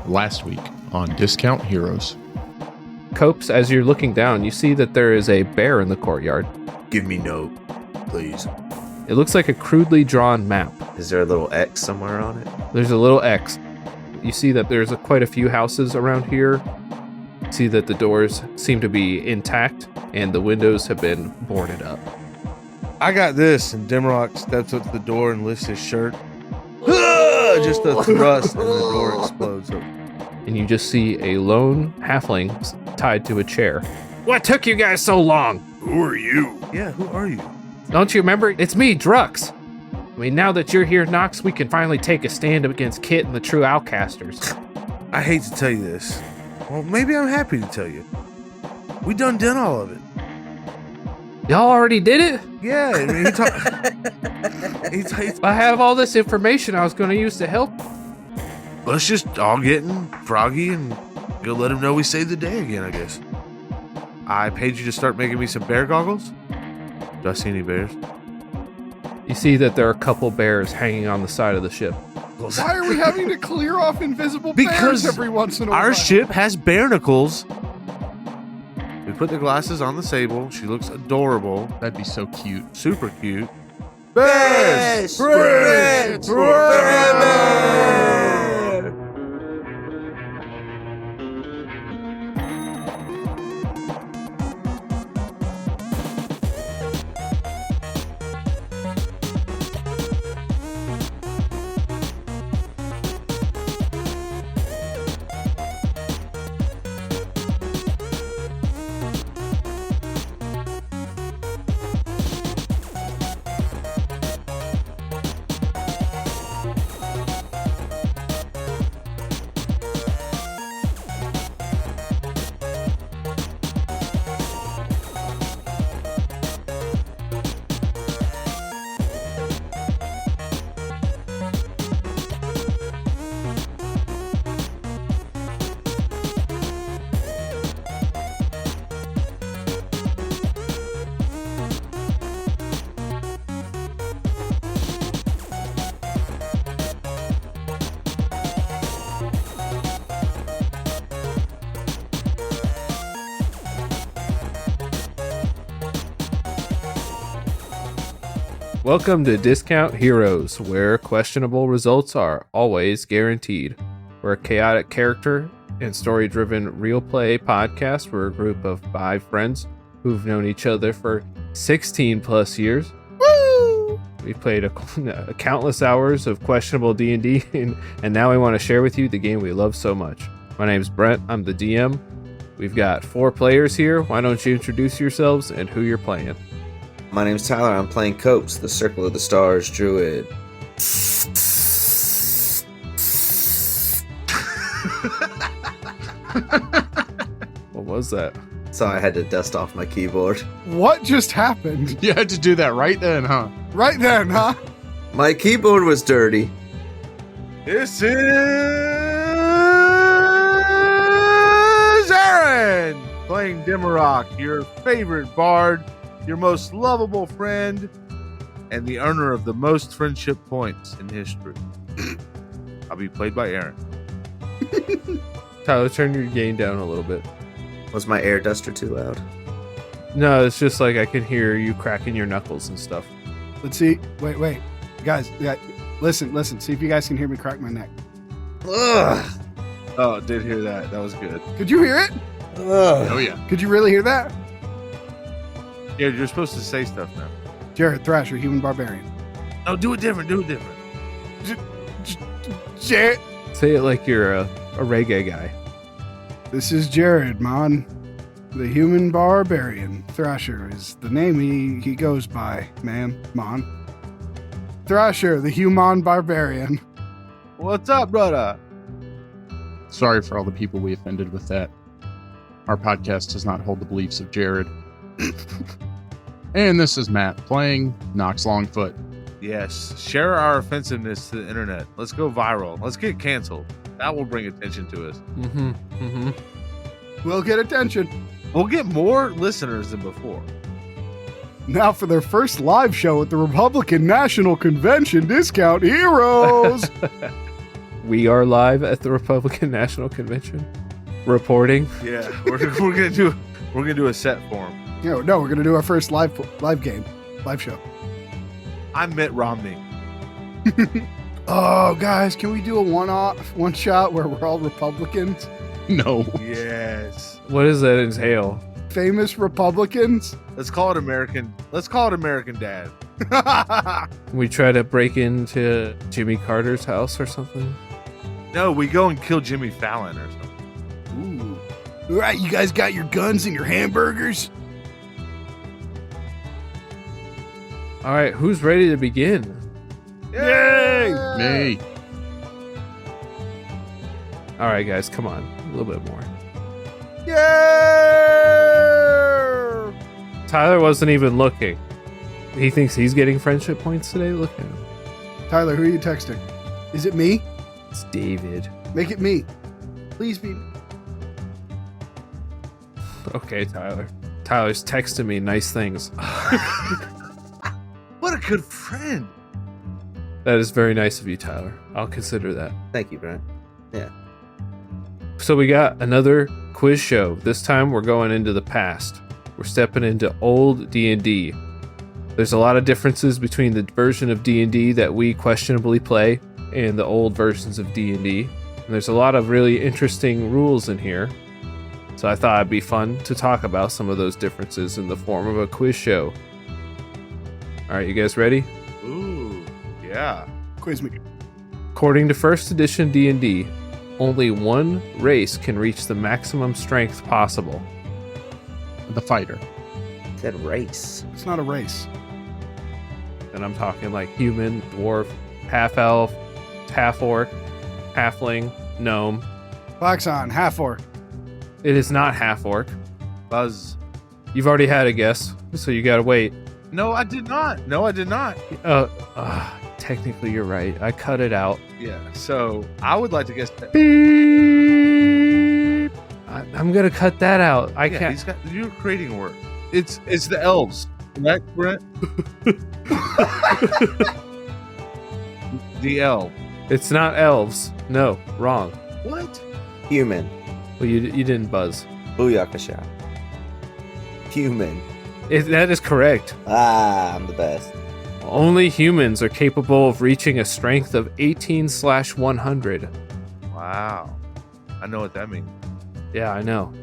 last week on Discount Heroes. Copes, as you're looking down, you see that there is a bear in the courtyard. Give me note, please. It looks like a crudely drawn map. Is there a little X somewhere on it? There's a little X. You see that there's quite a few houses around here. You see that the doors seem to be intact and the windows have been boarded up. I got this, and Dimrock steps up to the door and lifts his shirt. Just a thrust, and the door explodes open. And you just see a lone halfling tied to a chair. What took you guys so long? Who are you? Yeah, who are you? Don't you remember? It's me, Drux. I mean, now that you're here, Nox, we can finally take a stand against Kit and the true Outcasters. I hate to tell you this. Well, maybe I'm happy to tell you. We done all of it. Y'all already did it? Yeah, I mean, I have all this information I was going to use to help. let's just all get in Froggy and go let him know we saved the day again, I guess. I paid you to start making me some bear goggles. Do I see any bears? You see that there are a couple bears hanging on the side of the ship. Why are we having to clear off invisible Because bears every once in a while? Our ship has barnacles. We put the glasses on the Sable. She looks adorable. That'd be so cute. Super cute. Bears! Friends forever! Welcome to Discount Heroes, where questionable results are always guaranteed. We're a chaotic character and story-driven real play podcast. We're a group of 5 friends who've known each other for 16 plus years. Woo! We've played countless hours of questionable D&D, and now we want to share with you the game we love so much. My name's Brent. I'm the DM. We've got 4 players here. Why don't you introduce yourselves and who you're playing? My name's Tyler. I'm playing Copes, the Circle of the Stars druid. What was that? So I had to dust off my keyboard. What just happened? You had to do that right then, huh? Right then, huh? My keyboard was dirty. This is Aaron playing Dimrock, your favorite bard, your most lovable friend, and the earner of the most friendship points in history. I'll be played by Aaron. Tyler, turn your gain down a little bit. Was my air duster too loud? No, it's just like I can hear you cracking your knuckles and stuff. Let's see. Wait. Guys, listen. See if you guys can hear me crack my neck. Ugh. Oh, did hear that. That was good. Could you hear it? Ugh. Oh, yeah. Could you really hear that? Yeah, you're supposed to say stuff now. Jared Thrasher, human barbarian. No, do it different. Jared. Say it like you're a reggae guy. This is Jared, man. The human barbarian. Thrasher is the name he goes by, man. Thrasher, the human barbarian. What's up, brother? Sorry for all the people we offended with that. Our podcast does not hold the beliefs of Jared. And this is Matt playing Nox Longfoot. Yes, share our offensiveness to the internet. Let's go viral. Let's get canceled. That will bring attention to us. We'll get attention. We'll get more listeners than before. Now for their first live show at the Republican National Convention, Discount Heroes. We are live at the Republican National Convention. Reporting. Yeah, we're gonna do a set for him. No, we're gonna do our first live show. I'm Mitt Romney. Oh, guys, can we do a one shot where we're all Republicans? No. Yes. What does that entail? Famous Republicans? Let's call it American Dad. We try to break into Jimmy Carter's house or something? No, we go and kill Jimmy Fallon or something. Ooh. All right, you guys got your guns and your hamburgers? All right, who's ready to begin? Yay! Me. All right, guys, come on. A little bit more. Yay! Tyler wasn't even looking. He thinks he's getting friendship points today? Look at him. Tyler, who are you texting? Is it me? It's David. Make it me. Please be. Okay, Tyler. Tyler's texting me nice things. What a good friend. That is very nice of you, Tyler. I'll consider that. Thank you, Brian. Yeah. So we got another quiz show. This time we're going into the past. We're stepping into old D&D. There's a lot of differences between the version of D&D that we questionably play and the old versions of D&D. And there's a lot of really interesting rules in here. So I thought it'd be fun to talk about some of those differences in the form of a quiz show. All right, you guys ready? Ooh, yeah. Quiz me. According to first edition D&D, only one race can reach the maximum strength possible. The fighter. It said race. It's not a race. And I'm talking like human, dwarf, half-elf, half-orc, halfling, gnome. Box on, half orc. It is not half-orc. Buzz. You've already had a guess, so you gotta wait. No, I did not. Technically you're right. I cut it out. Yeah, so I would like to guess that. Beep. I'm gonna cut that out. I Yeah, can't. you're creating work. It's the elves, correct, Brent? The elf. It's not elves. No, wrong. What? Human. Well, you didn't buzz. Booyakasha. Human. That is correct. Ah, I'm the best. Only humans are capable of reaching a strength of 18/100. Wow. I know what that means. Yeah, I know.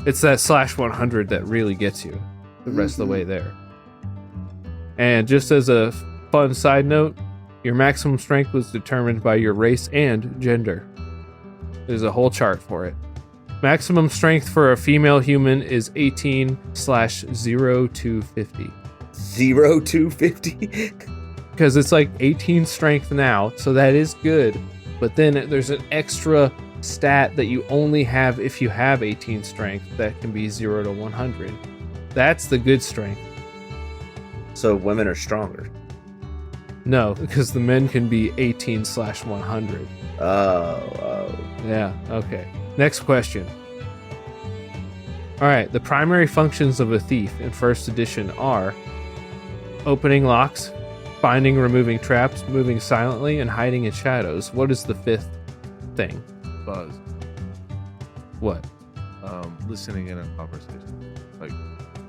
It's that /100 that really gets you the rest of the way there. And just as a fun side note, your maximum strength was determined by your race and gender. There's a whole chart for it. Maximum strength for a female human is 18/0250. 0250. Because it's like 18 strength now, so that is good. But then there's an extra stat that you only have if you have 18 strength that can be 0 to 100. That's the good strength. So women are stronger. No, because the men can be 18/100. Oh. Yeah, okay. Next question. Alright, the primary functions of a thief in first edition are opening locks, finding and removing traps, moving silently, and hiding in shadows. What is the fifth thing? Buzz. What? Listening in a conversation. Like,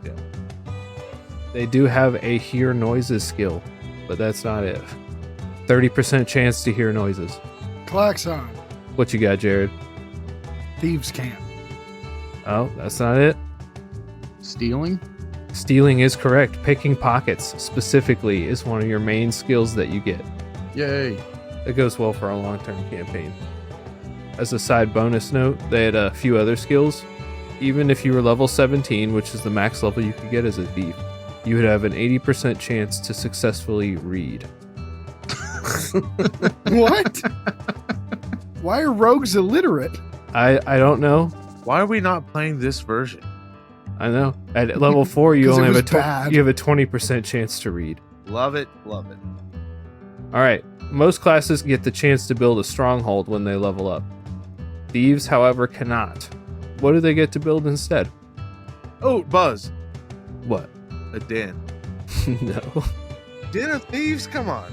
yeah. They do have a hear noises skill, but that's not it. 30% chance to hear noises. Klaxon. What you got, Jared? Thieves' camp. Oh, that's not it. Stealing? Stealing is correct. Picking pockets, specifically, is one of your main skills that you get. Yay. It goes well for a long-term campaign. As a side bonus note, they had a few other skills. Even if you were level 17, which is the max level you could get as a thief, you would have an 80% chance to successfully read. What? Why are rogues illiterate? I don't know. Why are we not playing this version? I know. At level 4, you 'Cause only it have was bad. you have a 20% chance to read. Love it. Love it. All right. Most classes get the chance to build a stronghold when they level up. Thieves, however, cannot. What do they get to build instead? Oh, Buzz. What? A den. No. Den of thieves? Come on.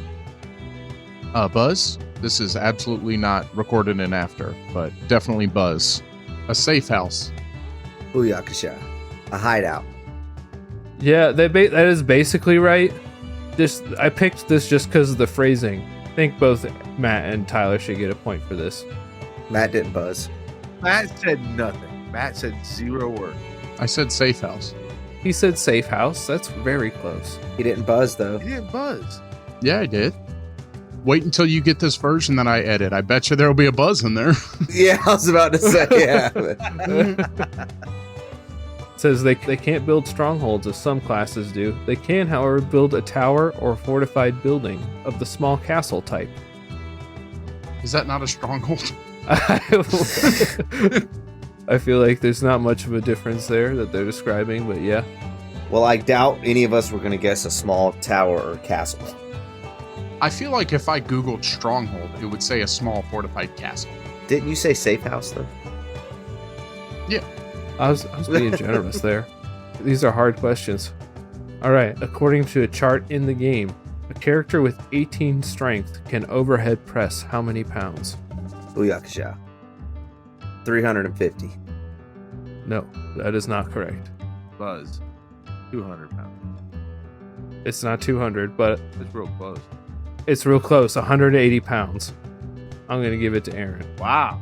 Buzz? This is absolutely not recorded in after, but definitely Buzz. A safe house. Booyakasha. A hideout. Yeah, that is basically right. I picked this just because of the phrasing. I think both Matt and Tyler should get a point for this. Matt didn't buzz. Matt said nothing. Matt said 0 words. I said safe house. He said safe house. That's very close. He didn't buzz, though. He didn't buzz. Yeah, I did. Wait until you get this version that I edit. I bet you there'll be a buzz in there. Yeah, I was about to say, yeah. It says they can't build strongholds as some classes do. They can, however, build a tower or fortified building of the small castle type. Is that not a stronghold? I feel like there's not much of a difference there that they're describing, but yeah. Well, I doubt any of us were going to guess a small tower or castle. I feel like if I Googled stronghold, it would say a small fortified castle. Didn't you say safe house, though? Yeah. I was being generous there. These are hard questions. All right. According to a chart in the game, a character with 18 strength can overhead press how many pounds? Booyakasha. 350. No, that is not correct. Buzz. 200 pounds. It's not 200, but It's real close. it's real close. 180 pounds. I'm going to give it to Aaron. Wow.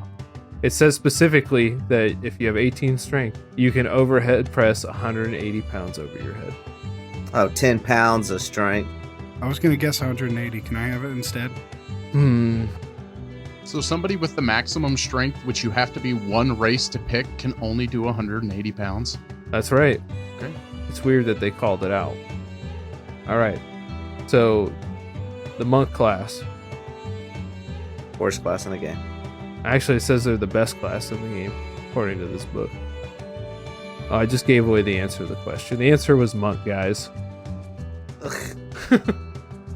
It says specifically that if you have 18 strength, you can overhead press 180 pounds over your head. Oh, 10 pounds of strength. I was going to guess 180. Can I have it instead? So somebody with the maximum strength, which you have to be one race to pick, can only do 180 pounds. That's right. Okay. It's weird that they called it out. All right. So, the monk class. Worst class in the game. Actually, it says they're the best class in the game, according to this book. Oh, I just gave away the answer to the question. The answer was monk, guys.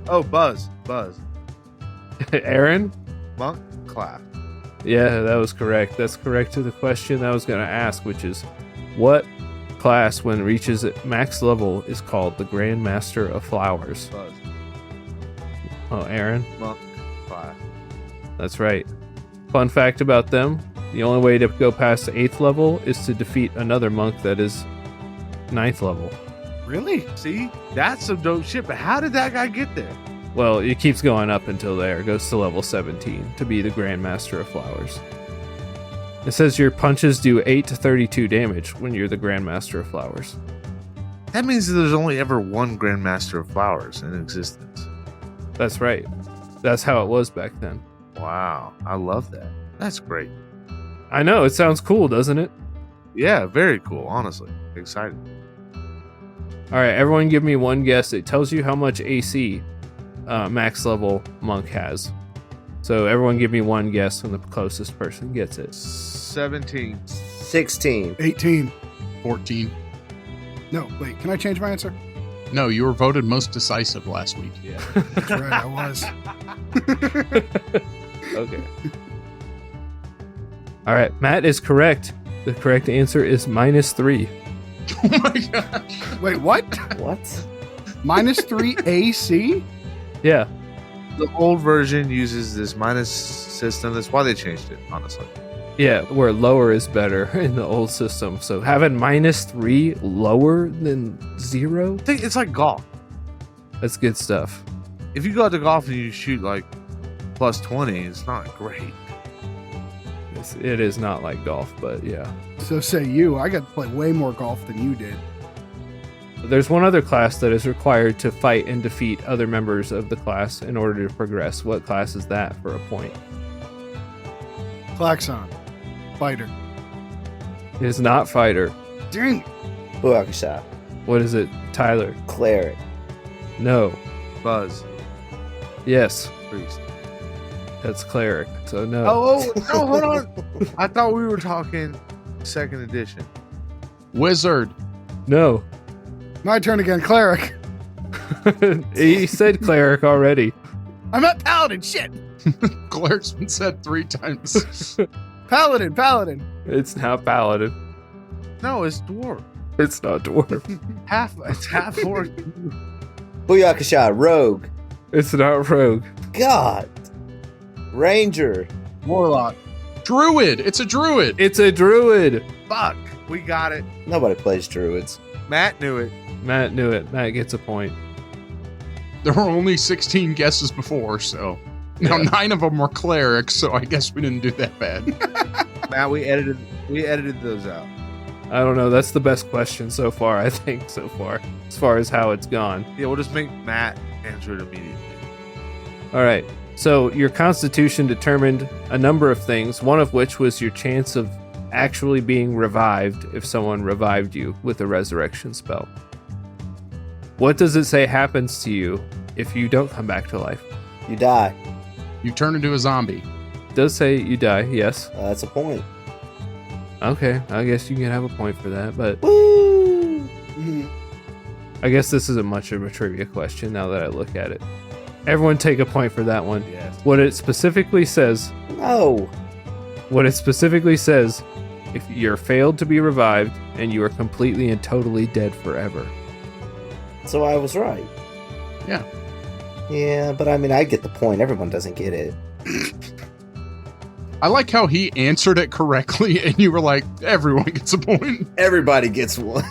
Oh, Buzz. Aaron? Monk class. Yeah, that was correct. That's correct to the question I was going to ask, which is, what class, when it reaches max level, is called the Grand Master of Flowers? Buzz. Oh, Aaron? Monk class. That's right. Fun fact about them, the only way to go past the 8th level is to defeat another monk that is 9th level. Really? See? That's some dope shit, but how did that guy get there? Well, it keeps going up until there. It goes to level 17 to be the Grand Master of Flowers. It says your punches do 8 to 32 damage when you're the Grand Master of Flowers. That means that there's only ever one Grandmaster of Flowers in existence. That's right. That's how it was back then. Wow. I love that. That's great. I know, it sounds cool, doesn't it? Yeah, very cool, honestly. Excited. All right, everyone give me one guess. It tells you how much AC max level monk has. So everyone give me one guess and the closest person gets it. 17. 16. 18. 14. No, wait. Can I change my answer? No, you were voted most decisive last week. Yeah. That's right, I was. Okay. All right, Matt is correct. The correct answer is -3. Oh my gosh. Wait, what? What? -3 AC? Yeah, The old version uses this minus system. That's why they changed it, honestly. yeah, where lower is better in the old system. So having -3 lower than 0, I think it's like golf. that's good stuff. If you go out to golf and you shoot like plus 20, it's not great. It is not like golf, but yeah. So say you. I got to play way more golf than you did. There's one other class that is required to fight and defeat other members of the class in order to progress. What class is that for a point? Klaxon. Fighter. It is not fighter. Dang. Booyakasha. What is it, Tyler? Cleric. No. Buzz. Yes, Priest. that's cleric. So no. Oh, no, hold on. I thought we were talking second edition. Wizard. No. My turn again. Cleric. He said cleric already. I'm at Paladin. Shit. Cleric's been said 3 times. Paladin. It's not paladin. No, it's dwarf. It's not dwarf. It's half orc. Booyakasha. Rogue. It's not rogue. God. Ranger. Warlock. Druid. It's a druid. It's a druid. Fuck. We got it. Nobody plays druids. Matt knew it. Matt knew it. Matt gets a point. There were only 16 guesses before, so now 9 of them were clerics. So I guess we didn't do that bad. Matt, we edited those out. I don't know. That's the best question so far, I think, so far, as far as how it's gone. Yeah, we'll just make Matt answer it immediately. All right. So your constitution determined a number of things, one of which was your chance of actually being revived if someone revived you with a resurrection spell. What does it say happens to you if you don't come back to life? You die. You turn into a zombie. It does say you die, yes. That's a point. Okay, I guess you can have a point for that, but Woo! Mhm. I guess this isn't much of a trivia question now that I look at it. Everyone take a point for that one. Yes. What it specifically says, No. if you're failed to be revived and you are completely and totally dead forever. So I was right. Yeah. Yeah, but I mean, I get the point. Everyone doesn't get it. I like how he answered it correctly, and you were like, everyone gets a point. Everybody gets one.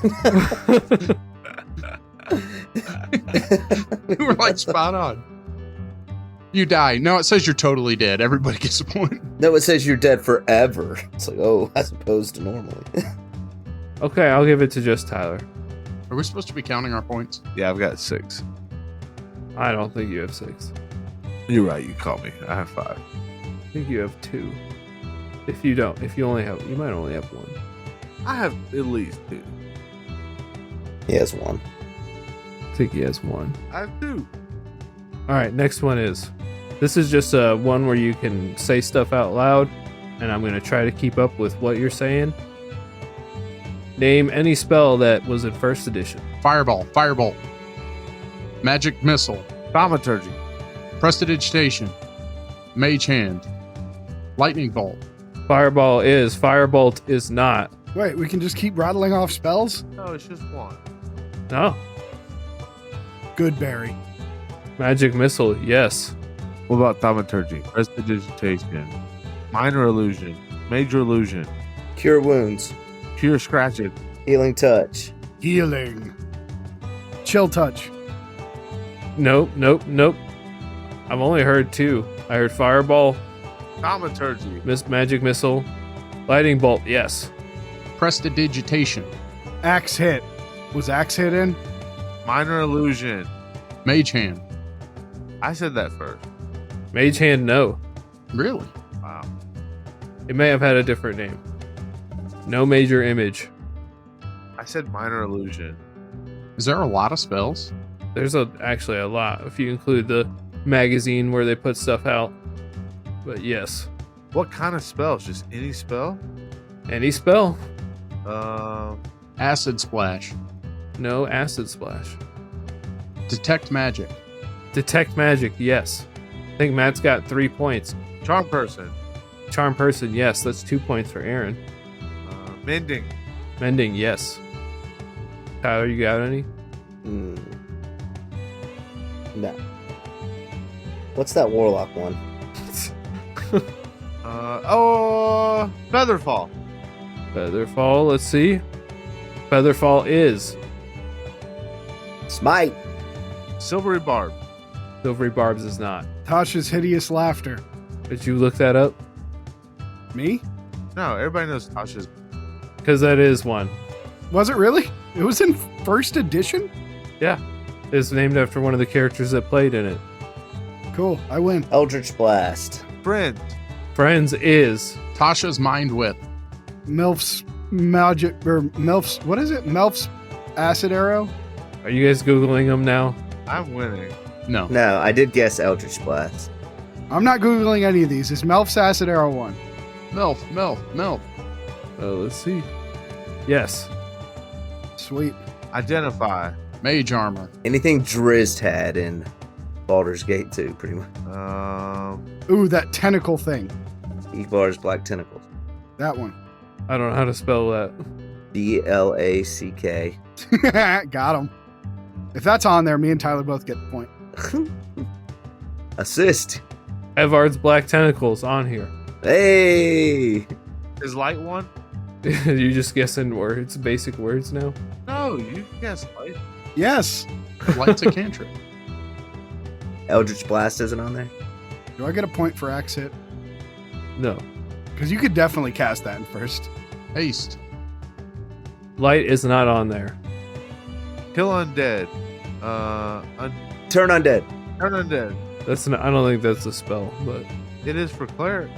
You were like, spot on. You die. No, it says you're totally dead. Everybody gets a point. No, it says you're dead forever. It's like, oh, as opposed to normally. Okay, I'll give it to just Tyler. Are we supposed to be counting our points? Yeah, I've got 6. I don't think you have 6. You're right. You caught me. I have 5. I think you have 2. If you might only have 1. I have at least 2. He has one. I think he has 1. I have 2. All right, next one is. This is just one where you can say stuff out loud, and I'm going to try to keep up with what you're saying. Name any spell that was in first edition. Fireball. Firebolt. Magic missile. Thaumaturgy. Prestidigitation. Mage hand. Lightning bolt. Fireball is. Firebolt is not. Wait, we can just keep rattling off spells? No, it's just 1. No. Good berry. Magic missile, yes. What about thaumaturgy? Prestidigitation. Minor illusion. Major illusion. Cure wounds. Cure scratches. Healing touch. Healing. Chill touch. Nope. I've only heard 2. I heard fireball, Thaumaturgy. magic missile, lightning bolt, yes. Prestidigitation. Axe hit. Was axe hit in? Minor illusion. Mage hand. I said that first. Mage hand, no. Really? Wow. It may have had a different name. No major image. I said minor illusion. Is there a lot of spells? There's actually a lot, if you include the magazine where they put stuff out. But yes, What kind of spells? Just any spell? any spell. Acid splash. No acid splash. Detect magic. Detect magic, yes. I think Matt's got 3 points. Charm person. Charm person, yes. That's 2 points for Aaron. Mending. Mending, yes. Tyler, you got any? No. What's that warlock one? Featherfall. Featherfall, let's see. Featherfall is Smite. Silvery barb. Silvery Barbs is not. Tasha's hideous laughter. Did you look that up? Me? No, everybody knows Tasha's. Because that is one. Was it really? It was in first edition? Yeah. It's named after one of the characters that played in it. Cool. I win. Eldritch Blast. Friend. Friends is Tasha's mind whip. Milf's magic, or Milf's, what is it? Milf's acid arrow? Are you guys Googling them now? I'm winning. No. No, I did guess Eldritch Blast. I'm not Googling any of these. It's Milf's acid arrow one. Milf. Oh, let's see. Yes. Sweet. Identify. Mage armor. Anything Drizzt had in Baldur's Gate 2, pretty much. Ooh, that tentacle thing. Iglar's Black Tentacles. That one. I don't know how to spell that. DLACK. Got him. If that's on there, me and Tyler both get the point. Assist. Evard's black tentacles on here. Hey! Is light one? You just guessing words, basic words now? No, you guessed light. Yes. Light's a cantrip. Eldritch Blast isn't on there? Do I get a point for axe hit? No. Because you could definitely cast that in first. Haste. Light is not on there. Kill undead. Turn undead. Turn undead. That's not, I don't think that's a spell, but It is for cleric.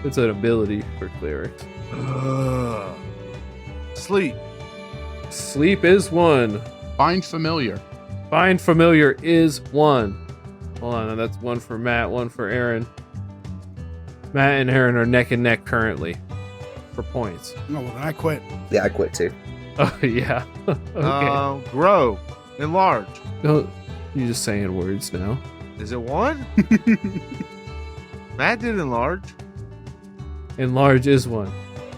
it's an ability for clerics. Sleep. Sleep is one. Find familiar. Find familiar is one. Hold on, that's one for Matt, one for Aaron. Matt and Aaron are neck and neck currently for points. Oh, well, then I quit. Yeah, I quit too. Oh yeah. Okay. Grow. Enlarge. No, you're just saying words now. Is it one? Matt did enlarge. Enlarge is one.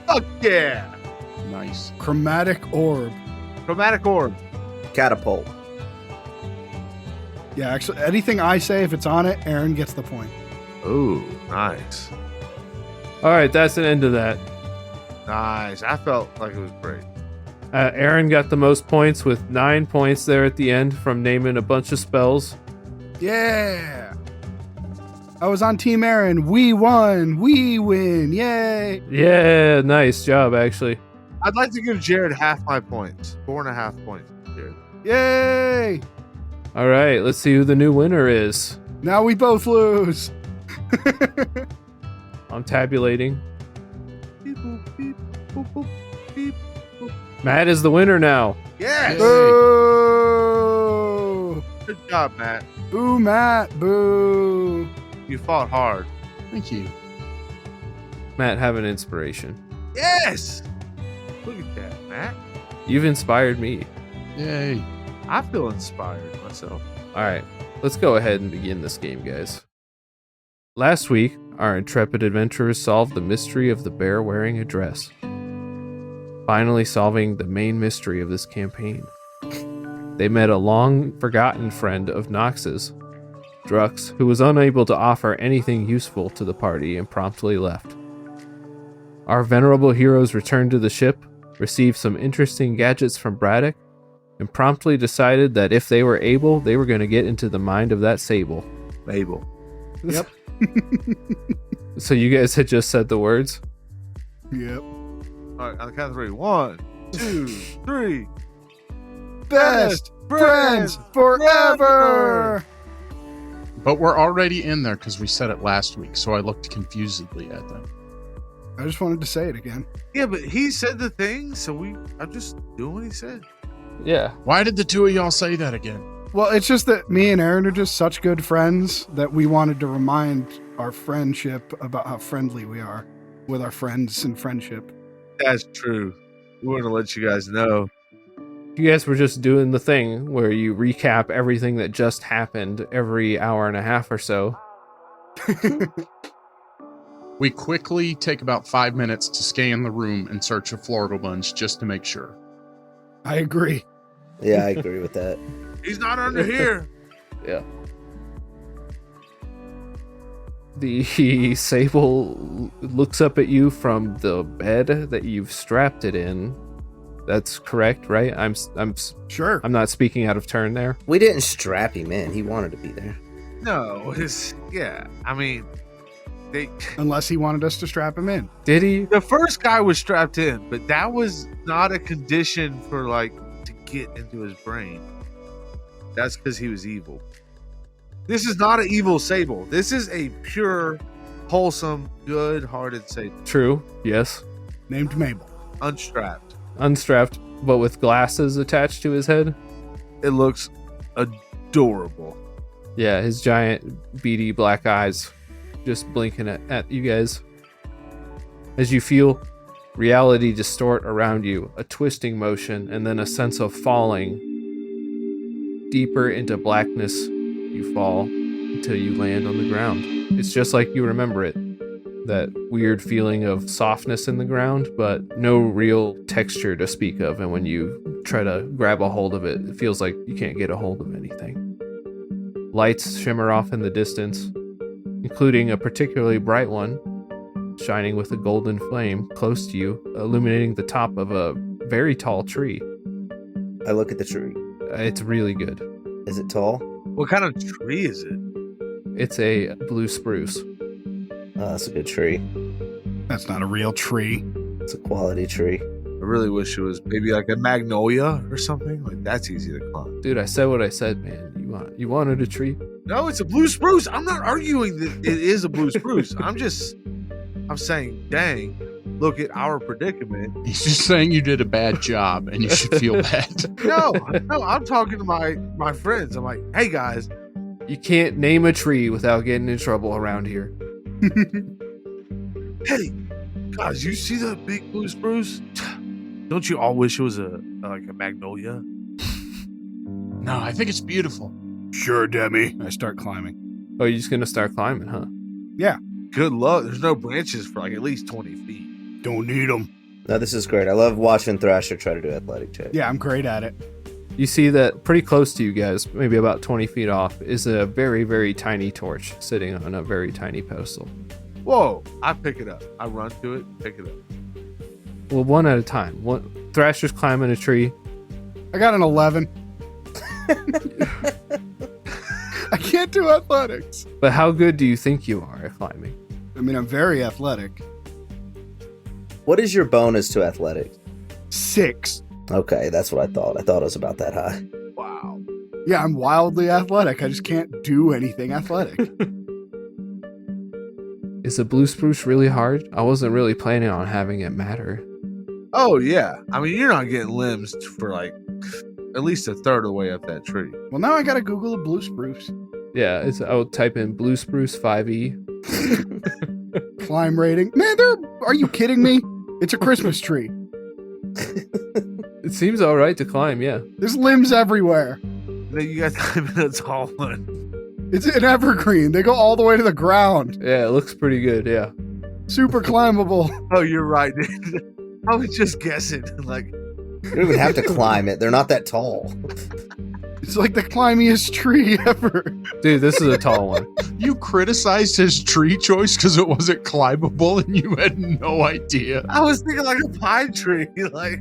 Fuck yeah. Nice. Chromatic orb. Chromatic orb. Catapult. Yeah, actually, anything I say, if it's on it, Aaron gets the point. Ooh, nice. All right, that's an end of that. Nice. I felt like it was great. Aaron got the most points with 9 points there at the end from naming a bunch of spells. Yeah. I was on Team Aaron. We won. We win. Yay. Yeah, nice job, actually. I'd like to give Jared half my points. 4.5 points, Jared. Yay. All right, let's see who the new winner is. Now we both lose. I'm tabulating. Beep, boop, beep, boop, boop, beep, boop. Matt is the winner now. Yes. Boo. Good job, Matt. Boo, Matt. Boo. You fought hard. Thank you. Matt, have an inspiration. Yes. Look at that, Matt. You've inspired me. Yay. I feel inspired myself. All right, let's go ahead and begin this game, guys. Last week, our intrepid adventurers solved the mystery of the bear wearing a dress, finally solving the main mystery of this campaign. They met a long-forgotten friend of Nox's, Drux, who was unable to offer anything useful to the party and promptly left. Our venerable heroes returned to the ship, received some interesting gadgets from Braddock, and promptly decided that if they were able, they were going to get into the mind of that Sable. Mabel. Yep. So you guys had just said the words? Yep. All right, on the count of 3. 1, 2, 3. Best friends forever. But we're already in there because we said it last week, so I looked confusedly at them. I just wanted to say it again. Yeah, but he said the thing, so I'm just doing what he said. Yeah. Why did the two of y'all say that again? Well, it's just that me and Aaron are just such good friends that we wanted to remind our friendship about how friendly we are with our friends and friendship. That's true. We want to let you guys know. You guys were just doing the thing where you recap everything that just happened every hour and a half or so. We quickly take about 5 minutes to scan the room in search of Florglebuns just to make sure. I agree. Yeah, I agree with that. He's not under here. Yeah. The Sable looks up at you from the bed that you've strapped it in. That's correct, right? I'm Sure. I'm not speaking out of turn there. We didn't strap him in. He wanted to be there. No, I mean, Unless he wanted us to strap him in. Did he? the first guy was strapped in, but that was not a condition for to get into his brain. That's because he was evil. This is not an evil Sable. This is a pure, wholesome, good-hearted Sable. True. Yes. Named Mabel. Unstrapped. Unstrapped, but with glasses attached to his head. It looks adorable. Yeah, his giant beady black eyes just blinking at you guys. As you feel reality distort around you, a twisting motion, and then a sense of falling. Deeper into blackness you fall until you land on the ground. It's just like you remember it. That weird feeling of softness in the ground, but no real texture to speak of. And when you try to grab a hold of it, it feels like you can't get a hold of anything. Lights shimmer off in the distance. including a particularly bright one, shining with a golden flame close to you, illuminating the top of a very tall tree. I look at the tree. It's really good. Is it tall? What kind of tree is it? It's a blue spruce. Oh, that's a good tree. That's not a real tree. It's a quality tree. I really wish it was maybe like a magnolia or something. Like that's easy to climb. Dude, I said what I said, man. You wanted a tree? No, it's a blue spruce. I'm not arguing that it is a blue spruce. I'm saying, dang, look at our predicament. He's just saying you did a bad job and you should feel bad. No, I'm talking to my friends. I'm like, hey guys, You can't name a tree without getting in trouble around here. hey guys, you see that big blue spruce? Don't you all wish it was a magnolia? No, I think it's beautiful. Sure, Demi. I start climbing. Oh, you're just gonna start climbing, huh? Good luck. There's no branches for like at least 20 feet. Don't need them. No, this is great. I love watching Thrasher try to do athletic checks. Yeah, I'm great at it. You see that pretty close to you guys, maybe about 20 feet off, is a very, very tiny torch sitting on a very tiny pedestal. Whoa! I pick it up. I run to it, pick it up. Well, one at a time. Thrasher's climbing a tree. I got an 11. I can't do athletics. But how good do you think you are at climbing? I mean, I'm very athletic. What is your bonus to athletics? 6. Okay, that's what I thought. I thought it was about that high. Wow. Yeah, I'm wildly athletic. I just can't do anything athletic. Is the blue spruce really hard? I wasn't really planning on having it matter. Oh yeah. I mean, you're not getting limbs for like at least a third of the way up that tree. Well, now I gotta Google a blue spruce. Yeah, I'll type in blue spruce 5e. Climb rating. Man, are you kidding me? It's a Christmas tree. It seems all right to climb, yeah. There's limbs everywhere. And then you got time in a tall one. It's an evergreen. They go all the way to the ground. Yeah, it looks pretty good, yeah. Super climbable. Oh, you're right, dude. I was just guessing. Like, You don't even have to climb it. They're not that tall. It's like the climbiest tree ever. Dude, this is a tall one. You criticized his tree choice because it wasn't climbable and you had no idea. I was thinking like a pine tree. Like,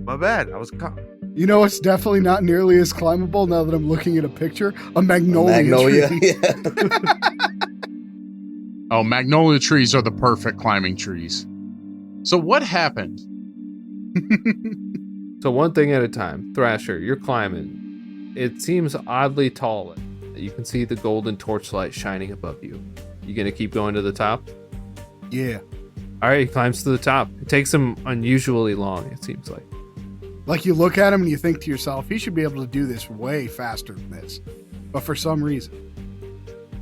my bad. I was. You know, it's definitely not nearly as climbable now that I'm looking at a picture. A magnolia tree. Yeah. Oh, magnolia trees are the perfect climbing trees. So what happened? So one thing at a time. Thrasher, you're climbing. It seems oddly tall. You can see the golden torchlight shining above you. You gonna keep going to the top? Yeah. All right, he climbs to the top. It takes him unusually long, it seems like. Like you look at him and you think to yourself, he should be able to do this way faster than this. But for some reason.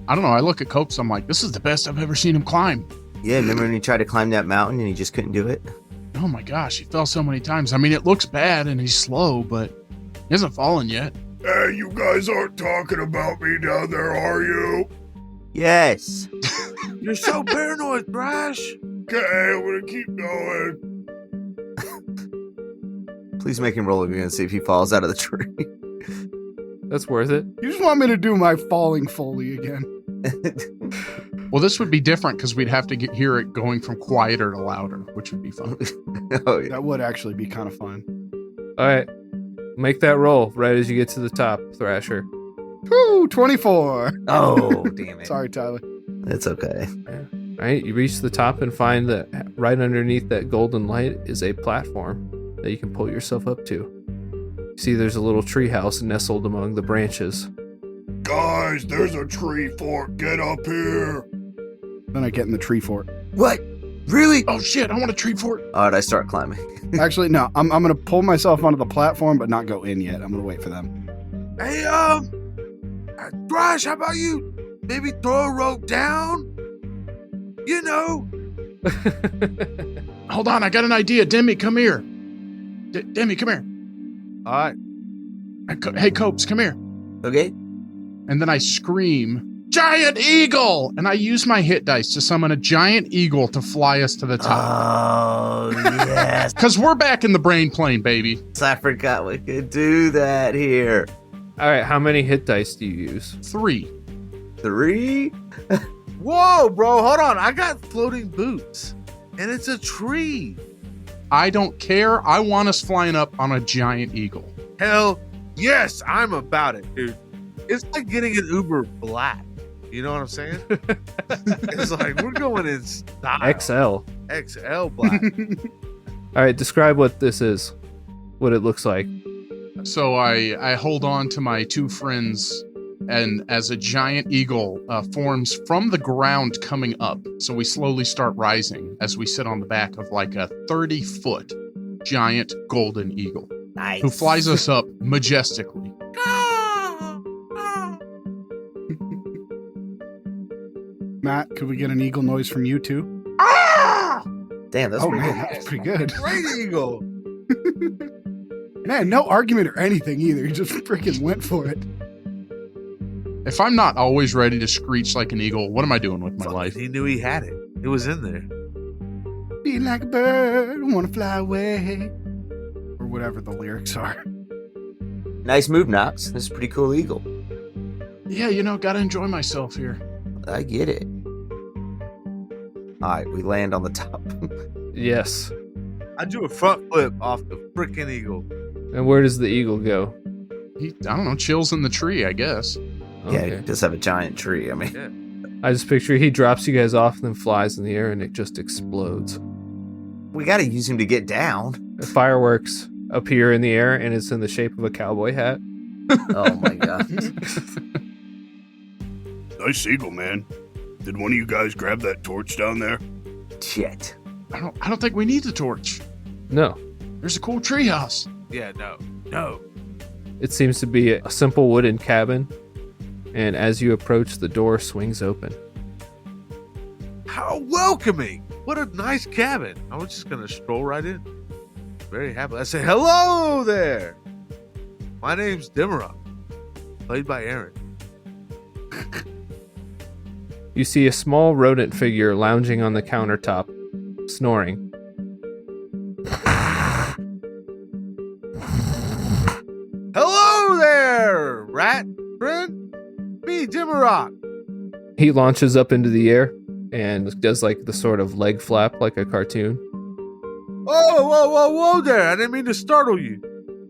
I don't know. I look at Copes. I'm like, this is the best I've ever seen him climb. Yeah, remember when he tried to climb that mountain and he just couldn't do it? Oh my gosh, he fell so many times. I mean, it looks bad and he's slow, but he hasn't fallen yet. Hey, you guys aren't talking about me down there, are you? Yes. You're so paranoid, Thrash. Okay, I'm gonna keep going. Please make him roll again and see if he falls out of the tree. That's worth it. You just want me to do my falling Foley again. Well, this would be different because we'd have to hear it going from quieter to louder, which would be fun. Oh, yeah. That would actually be kind of fun. All right, make that roll right as you get to the top, Thrasher. Woo, 24. Oh, damn it. Sorry, Tyler. It's okay. All right, you reach the top and find that right underneath that golden light is a platform that you can pull yourself up to. You see there's a little tree house nestled among the branches. Guys, there's a tree fort. Get up here. Then I get in the tree fort. What? Really? Oh shit, I want a tree fort. All right, I start climbing. Actually, no. I'm going to pull myself onto the platform, but not go in yet. I'm going to wait for them. Hey, Thrash, how about you maybe throw a rope down? You know. Hold on, I got an idea. Demi, come here. Demi, come here. All right. Hey, Copes, come here. Okay. And then I scream, Giant Eagle! And I use my hit dice to summon a giant eagle to fly us to the top. Oh, yes. Because we're back in the brain plane, baby. I forgot we could do that here. All right, how many hit dice do you use? 3. 3. Whoa, bro, hold on. I got floating boots, and it's a tree. I don't care. I want us flying up on a giant eagle. Hell yes, I'm about it, dude. It's like getting an Uber Black. You know what I'm saying? It's like we're going in style. XL Black. All right, describe what this is, what it looks like. So I hold on to my two friends, and as a giant eagle forms from the ground coming up. So we slowly start rising as we sit on the back of like a 30-foot giant golden eagle. Nice. Who flies us up majestically. Matt, could we get an eagle noise from you too? Damn, that's pretty man, good. that's pretty good. Great eagle. Man, no argument or anything either. He just freaking went for it. If I'm not always ready to screech like an eagle, what am I doing with my life? He knew he had it. It was in there. Be like a bird, wanna fly away. Or whatever the lyrics are. Nice move, Knox. This is a pretty cool eagle. Yeah, gotta enjoy myself here. I get it. All right, we land on the top. Yes. I do a front flip off the freaking eagle. And where does the eagle go? He, I don't know, chills in the tree, I guess. Yeah, Okay. it does have a giant tree. I mean, I just picture he drops you guys off and then flies in the air and it just explodes. we got to use him to get down. Fireworks appear in the air and it's in the shape of a cowboy hat. Oh my god. Nice eagle, man. Did one of you guys grab that torch down there? Shit. I don't think we need the torch. No, There's a cool treehouse. Yeah, no. it seems to be a simple wooden cabin. And as you approach, the door swings open. How welcoming. What a nice cabin. I was just going to stroll right in. Very happy. I say, hello there. My name's Dimmerock, played by Aaron. You see a small rodent figure lounging on the countertop, snoring. Hello there, rat friend. Me, Dimmerock. He launches up into the air and does like the sort of leg flap like a cartoon. Whoa there. I didn't mean to startle you.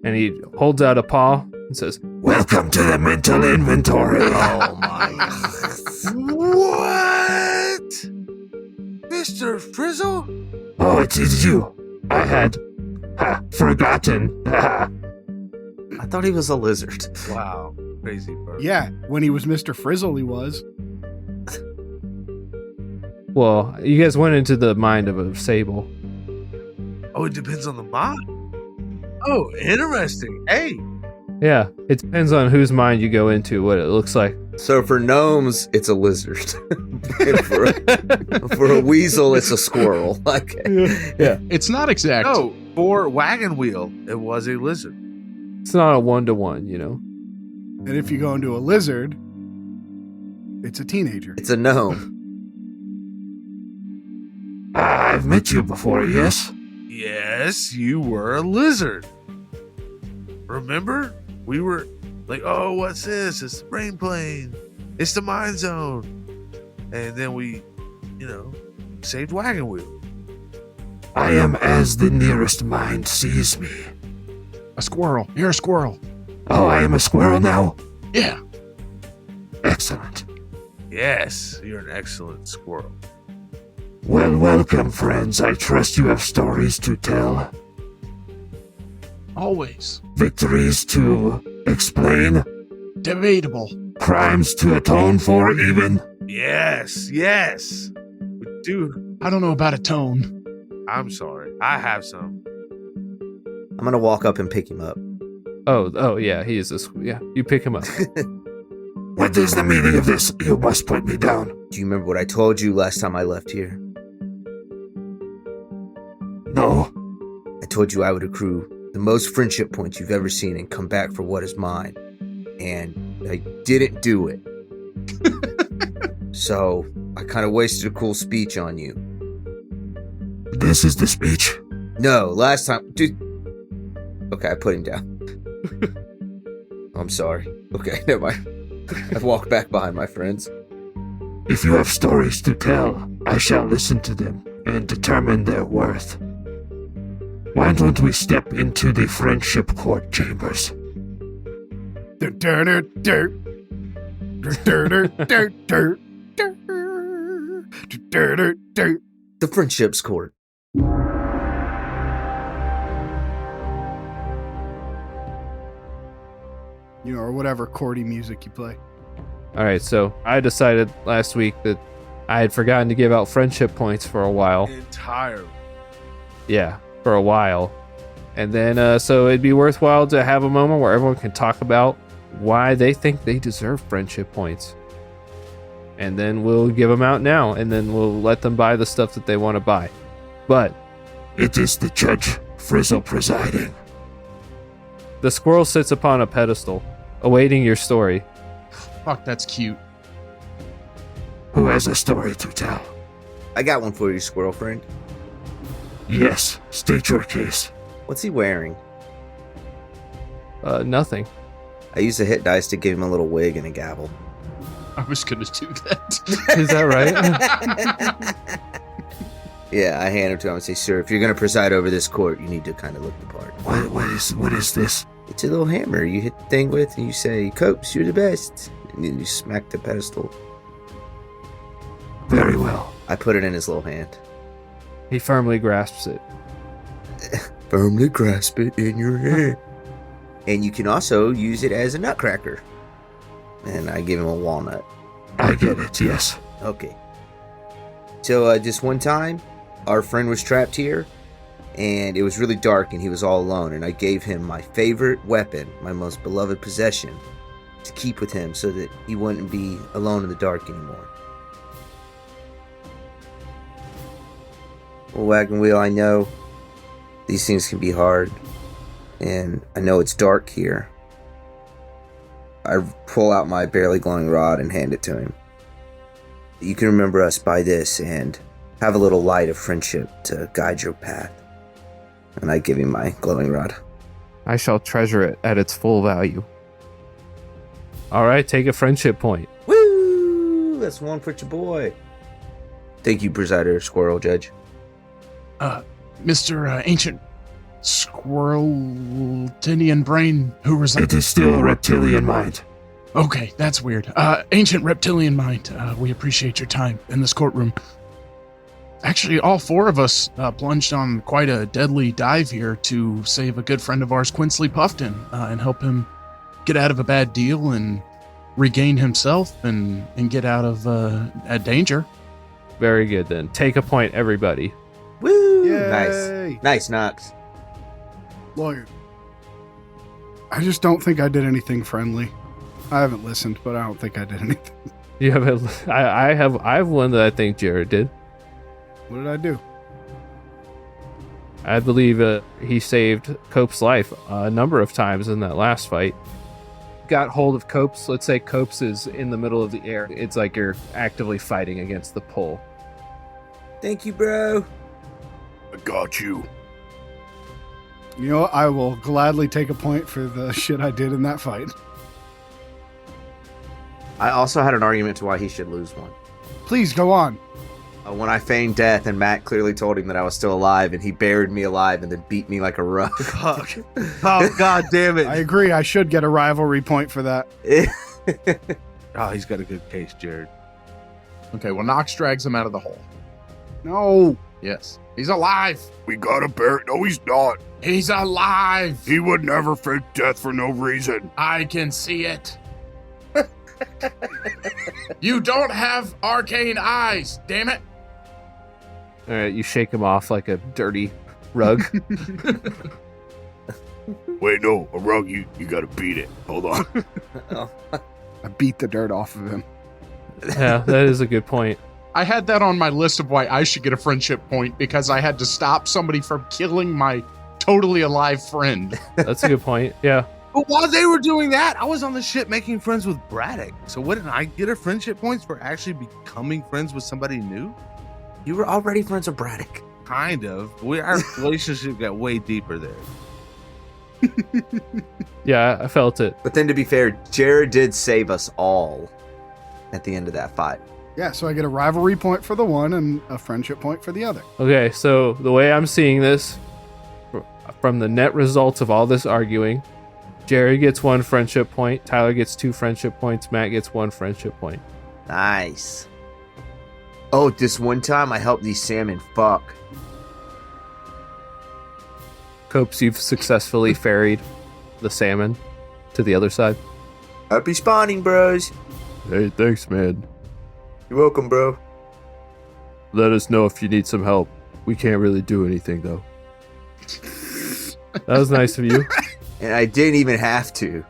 And he holds out a paw and says, Welcome to the mental inventory. Oh my What? Mr. Frizzle? Oh, it is you. I had forgotten. I thought he was a lizard. Wow. Crazy bird. Yeah, when he was Mr. Frizzle, he was. well, you guys went into the mind of a sable. Oh, it depends on the mod. Oh, interesting. Hey. Yeah, it depends on whose mind you go into, what it looks like. So for gnomes, it's a lizard. And for a weasel, it's a squirrel. Okay. Yeah. It's not exact. No, for Wagon Wheel, it was a lizard. It's not a 1-to-1, you know? And if you go into a lizard, it's a teenager. It's a gnome. I've met you before, yes? Yes, you were a lizard. Remember? We were like, oh, what's this? It's the brain plane. It's the mind zone. And then we, saved Wagon Wheel. I am as the nearest mind sees me. A squirrel. You're a squirrel. Oh, I am a squirrel now? Yeah. Excellent. Yes, you're an excellent squirrel. Well, welcome, friends. I trust you have stories to tell. Always. Victories to explain. Debatable. Crimes to atone for, even. Yes. We do. I don't know about a tone. I'm sorry. I have some. I'm going to walk up and pick him up. Oh, yeah, he is yeah, you pick him up. What is the meaning of this? You must put me down. Do you remember what I told you last time I left here? No. I told you I would accrue the most friendship points you've ever seen and come back for what is mine. And I didn't do it. So I kind of wasted a cool speech on you. This is the speech. No, last time... Dude. Okay, I put him down. I'm sorry. Okay, never mind. I walked back behind my friends. If you have stories to tell, I shall listen to them and determine their worth. Why don't we step into the friendship court chambers? The friendships court. Or whatever courty music you play. All right, so I decided last week that I had forgotten to give out friendship points for a while. Entirely. Yeah, for a while. And then, so it'd be worthwhile to have a moment where everyone can talk about why they think they deserve friendship points. And then we'll give them out now, and then we'll let them buy the stuff that they want to buy. But It is the Judge Frizzle presiding. the squirrel sits upon a pedestal, awaiting your story. Fuck, that's cute. Who has a story to tell? I got one for you, squirrel friend. Yes, state your case. What's he wearing? Nothing. I used a hit dice to give him a little wig and a gavel. I was gonna do that. Is that right? Yeah, I hand him to him and say, sir, if you're going to preside over this court, you need to kind of look the part. What is this? It's a little hammer you hit the thing with, and you say, Copes, you're the best. And then you smack the pedestal. Very well. I put it in his little hand. He firmly grasps it. Firmly grasp it in your hand. And you can also use it as a nutcracker. And I give him a walnut. I get it, yes. Okay. So just one time, our friend was trapped here, and it was really dark, and he was all alone. And I gave him my favorite weapon, my most beloved possession, to keep with him so that he wouldn't be alone in the dark anymore. Well, Wagon Wheel, I know these things can be hard, and I know it's dark here. I pull out my barely glowing rod and hand it to him. You can remember us by this and have a little light of friendship to guide your path. And I give him my glowing rod. I shall treasure it at its full value. All right, take a friendship point. Woo! That's one for your boy. Thank you, Presider Squirrel Judge. Mr. Ancient Squirreltinian Brain, who resides... It is still a reptilian mind. Okay, that's weird. Ancient Reptilian Mind, we appreciate your time in this courtroom. Actually, all four of us plunged on quite a deadly dive here to save a good friend of ours, Quinsley Puffton, and help him get out of a bad deal and regain himself and get out of danger. Very good, then. Take a point, everybody. Woo! Yay! Nice, Knox. Lawyer. I just don't think I did anything friendly. I haven't listened, but I don't think I did anything. You have I have one that I think Jared did. What did I do? I believe he saved Cope's life a number of times in that last fight. Got hold of Cope's. Let's say Cope's is in the middle of the air. It's like you're actively fighting against the pole. Thank you, bro. I got you. You know what? I will gladly take a point for the shit I did in that fight. I also had an argument to why he should lose one. Please go on. When I feigned death and Matt clearly told him that I was still alive and he buried me alive and then beat me like a rug. Fuck. Oh, god damn it. I agree. I should get a rivalry point for that. Oh, he's got a good case, Jared. Okay, well, Nox drags him out of the hole. No. Yes. He's alive! We gotta bury. No, he's not. He's alive! He would never fake death for no reason. I can see it. You don't have arcane eyes, damn it! All right, you shake him off like a dirty rug. Wait, no, a rug. You gotta beat it. Hold on. I beat the dirt off of him. Yeah, that is a good point. I had that on my list of why I should get a friendship point because I had to stop somebody from killing my totally alive friend. That's a good point. Yeah. But while they were doing that, I was on the ship making friends with Braddock. So wouldn't I get a friendship points for actually becoming friends with somebody new? You were already friends with Braddock. Kind of. Our relationship got way deeper there. Yeah, I felt it. But then to be fair, Jared did save us all at the end of that fight. Yeah, so I get a rivalry point for the one and a friendship point for the other. Okay, so the way I'm seeing this, from the net results of all this arguing, Jerry gets 1 friendship point, Tyler gets 2 friendship points, Matt gets 1 friendship point. Nice. Oh, this one time I helped these salmon fuck. Copes, you've successfully ferried the salmon to the other side. Happy spawning, bros. Hey, thanks, man. You're welcome, bro. Let us know if you need some help. We can't really do anything, though. That was nice of you. And I didn't even have to.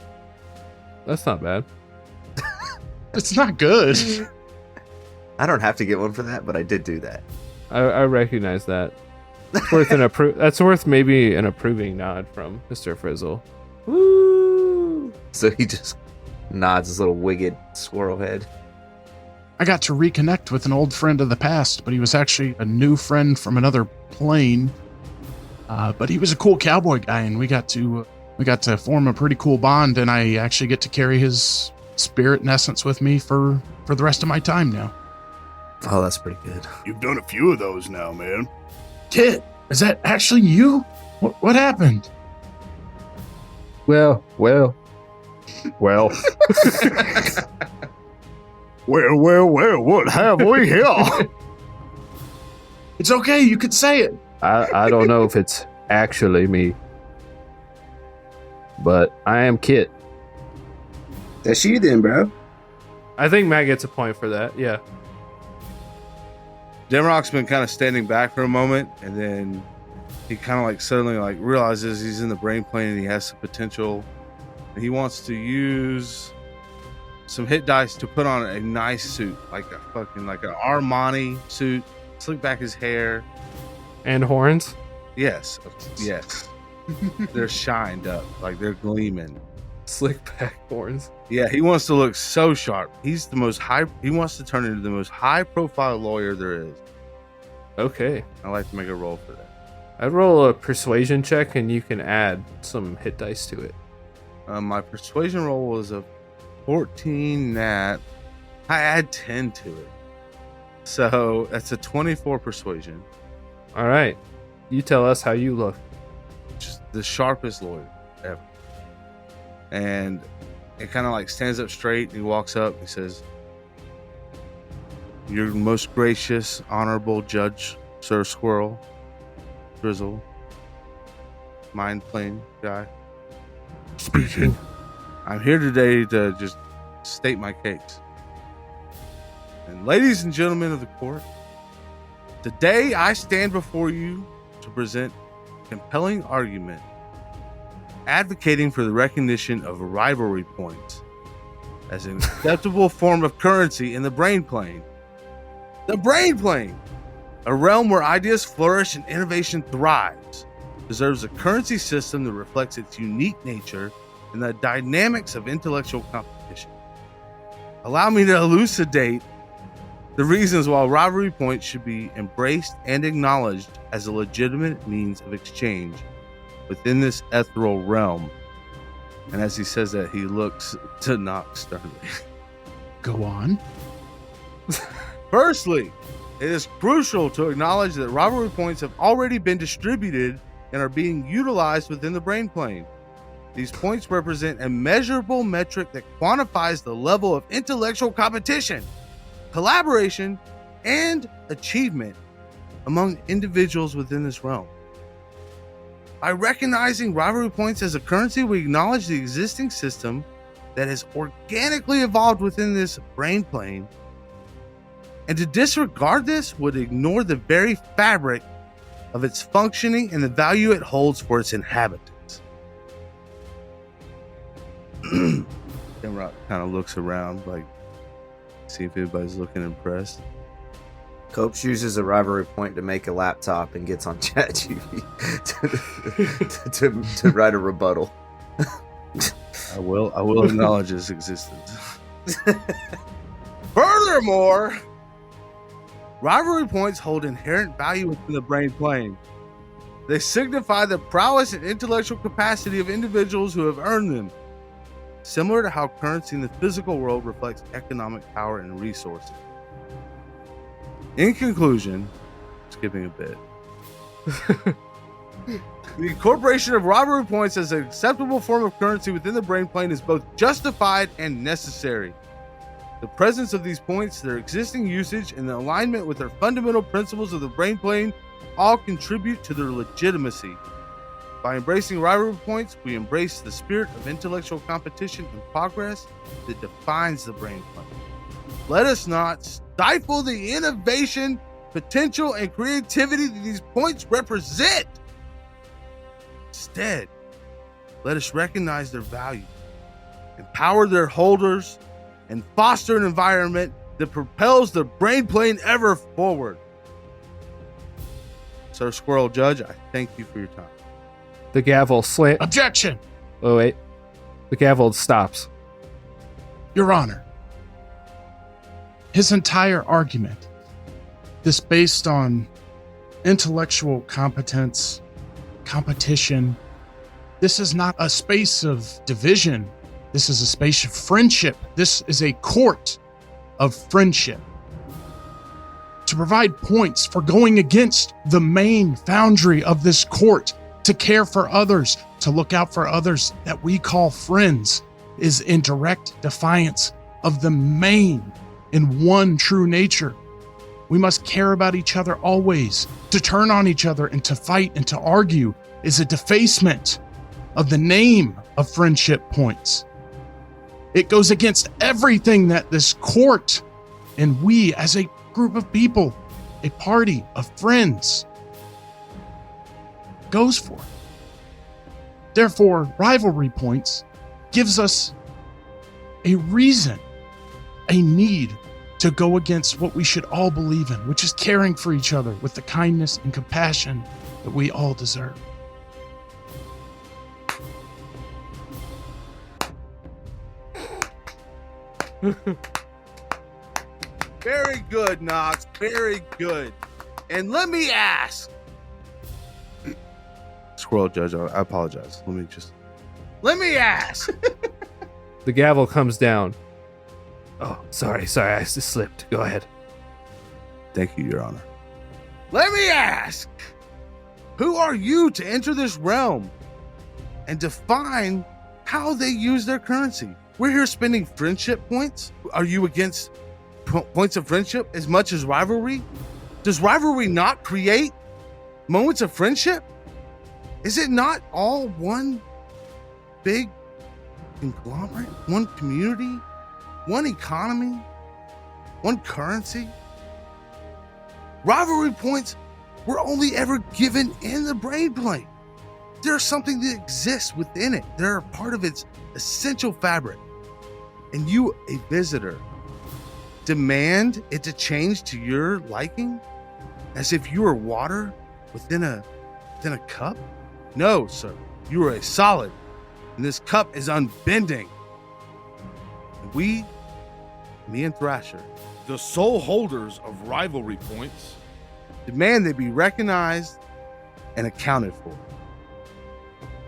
That's not bad. It's not good. I don't have to get one for that, but I did do that. I recognize that. It's worth that's worth maybe an approving nod from Mr. Frizzle. Woo! So he just nods his little wicked squirrel head. I got to reconnect with an old friend of the past, but he was actually a new friend from another plane. But he was a cool cowboy guy, and we got to form a pretty cool bond, and I actually get to carry his spirit and essence with me for the rest of my time now. Oh, that's pretty good. You've done a few of those now, man. Kit, is that actually you? What happened? Well. Well, Well, what have we here? It's okay, you could say it. I don't know if it's actually me, but I am Kit. That's you then, bro. I think Matt gets a point for that. Yeah. Demrock's been kind of standing back for a moment, and then he kind of like suddenly like realizes he's in the brain plane and he has some potential. And he wants to use some hit dice to put on a nice suit, like a fucking like an Armani suit, slick back his hair. And horns. Yes. They're shined up, like they're gleaming. Slick back horns. Yeah, he wants to look so sharp. He's the most high. He wants to turn into the most high-profile lawyer there is. Okay. I like to make a roll for that. I'd roll a persuasion check, and you can add some hit dice to it. My persuasion roll was a 14 nat. I add 10 to it, so that's a 24 persuasion. All right. You tell us how you look. Just the sharpest lawyer ever. And it kind of like stands up straight. And he walks up. He says, "Your most gracious, honorable judge, Sir Squirrel, Drizzle, mind plane guy. speaking. I'm here today to just state my case. And ladies and gentlemen of the court, today I stand before you to present a compelling argument advocating for the recognition of rivalry points as an acceptable form of currency in the brain plane. The brain plane, a realm where ideas flourish and innovation thrives, deserves a currency system that reflects its unique nature and the dynamics of intellectual competition. Allow me to elucidate the reasons why rivalry points should be embraced and acknowledged as a legitimate means of exchange within this ethereal realm." And as he says that, he looks to Knox sternly. Go on. Firstly, it is crucial to acknowledge that rivalry points have already been distributed and are being utilized within the brain plane. These points represent a measurable metric that quantifies the level of intellectual competition, collaboration, and achievement among individuals within this realm. By recognizing rivalry points as a currency, we acknowledge the existing system that has organically evolved within this brain plane. And to disregard this would ignore the very fabric of its functioning and the value it holds for its inhabitants. Demrock kind of looks around, like, see if anybody's looking impressed. Copes uses a rivalry point to make a laptop and gets on ChatGPT to write a rebuttal. I will acknowledge its existence. Furthermore, rivalry points hold inherent value within the brain plane. They signify the prowess and intellectual capacity of individuals who have earned them, similar to how currency in the physical world reflects economic power and resources. In conclusion, skipping a bit, the incorporation of rivalry points as an acceptable form of currency within the brain plane is both justified and necessary. The presence of these points, their existing usage, and the alignment with their fundamental principles of the brain plane all contribute to their legitimacy. By embracing rivalry points, we embrace the spirit of intellectual competition and progress that defines the brain plane. Let us not stifle the innovation, potential, and creativity that these points represent. Instead, let us recognize their value, empower their holders, and foster an environment that propels the brain plane ever forward. Sir Squirrel Judge, I thank you for your time. The gavel slant. Objection! Oh, wait. The gavel stops. Your Honor, his entire argument, this based on intellectual competence, competition, this is not a space of division. This is a space of friendship. This is a court of friendship. To provide points for going against the main foundry of this court, to care for others, to look out for others that we call friends, is in direct defiance of the main and one true nature. We must care about each other always. To turn on each other and to fight and to argue is a defacement of the name of friendship points. It goes against everything that this court and we as a group of people, a party of friends, goes for. Therefore, rivalry points gives us a reason, a need to go against what we should all believe in, which is caring for each other with the kindness and compassion that we all deserve. Very good, Knox. Very good. And let me ask. Squirrel Judge, I apologize. Let me ask. The gavel comes down. Oh, sorry, I just slipped. Go ahead. Thank you, Your Honor. Let me ask. Who are you to enter this realm and define how they use their currency? We're here spending friendship points. Are you against points of friendship as much as rivalry? Does rivalry not create moments of friendship? Is it not all one big conglomerate, one community, one economy, one currency? Rivalry points were only ever given in the brain plane. There's something that exists within it. They're a part of its essential fabric. And you, a visitor, demand it to change to your liking as if you were water within a cup? No, sir. You are a solid, and this cup is unbending. And we, me and Thrasher, The sole holders of rivalry points demand they be recognized and accounted for.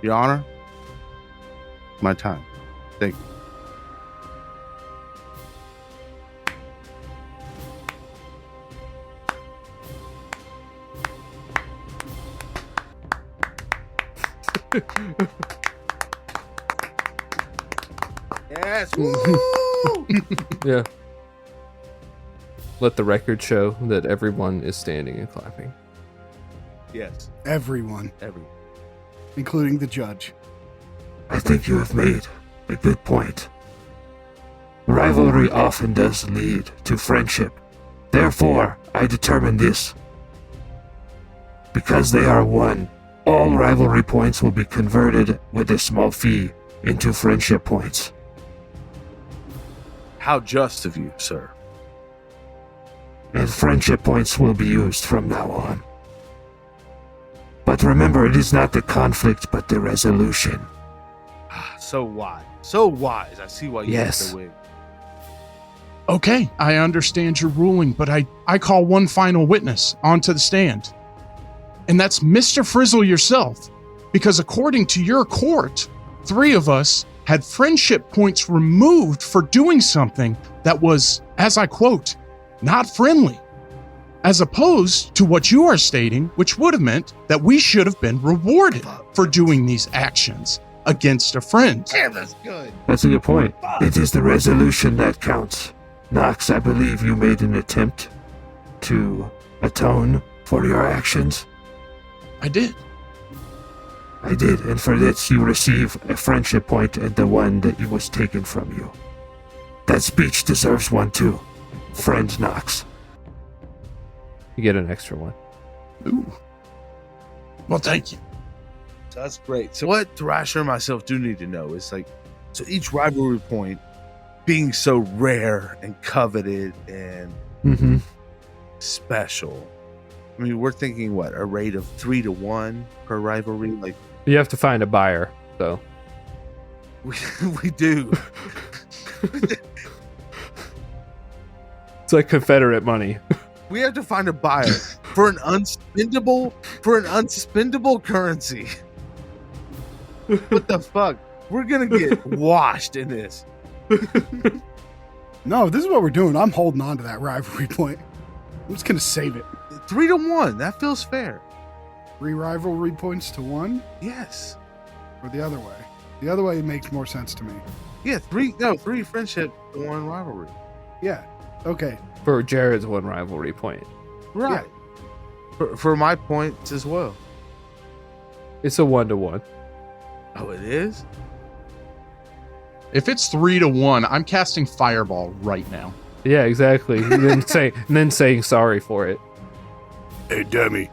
Your Honor, my time. Thank you. Yes. Woo! Yeah. Let the record show that everyone is standing and clapping. Yes. Everyone, Everyone. including the judge. I think you have made a good point. Rivalry often does lead to friendship. Therefore, I determine this. Because they are one, all rivalry points will be converted with a small fee into friendship points. How just of you, sir. And friendship points will be used from now on. But remember, it is not the conflict, but the resolution. So wise. So wise. I see why you Yes. get the wig. Okay, I understand your ruling, but I call one final witness onto the stand. And that's Mr. Frizzle yourself. Because according to your court, 3 of us had friendship points removed for doing something that was, as I quote, not friendly. as opposed to what you are stating, which would have meant that we should have been rewarded for doing these actions against a friend. Damn, that's good. That's a good point. It is the resolution that counts. Knox, I believe you made an attempt to atone for your actions. I did. I did, and for this you receive a friendship point and the one that was taken from you. That speech deserves one too. Friend Knox. You get an extra one. Ooh. Well, thank you. That's great. So what Thrasher and myself do need to know is like, so each rivalry point being so rare and coveted and special. I mean, we're thinking what, a rate of 3-1 per rivalry? Like You have to find a buyer, so. we do. It's like Confederate money. We have to find a buyer for an unspendable currency. What the fuck? We're gonna get washed in this. No, this is what we're doing. I'm holding on to that rivalry point. I'm just gonna save it. 3-1. That feels fair. 3 rivalry points to 1, Yes. or the other way. The other way makes more sense to me. Yeah. 3 friendship to 1 rivalry. Yeah. Okay. For Jared's 1 rivalry point. Right. For my points as well. It's a 1-to-1. Oh, it is? If it's 3-1, I'm casting Fireball right now. Yeah, exactly. And then saying sorry for it. Hey, Demi.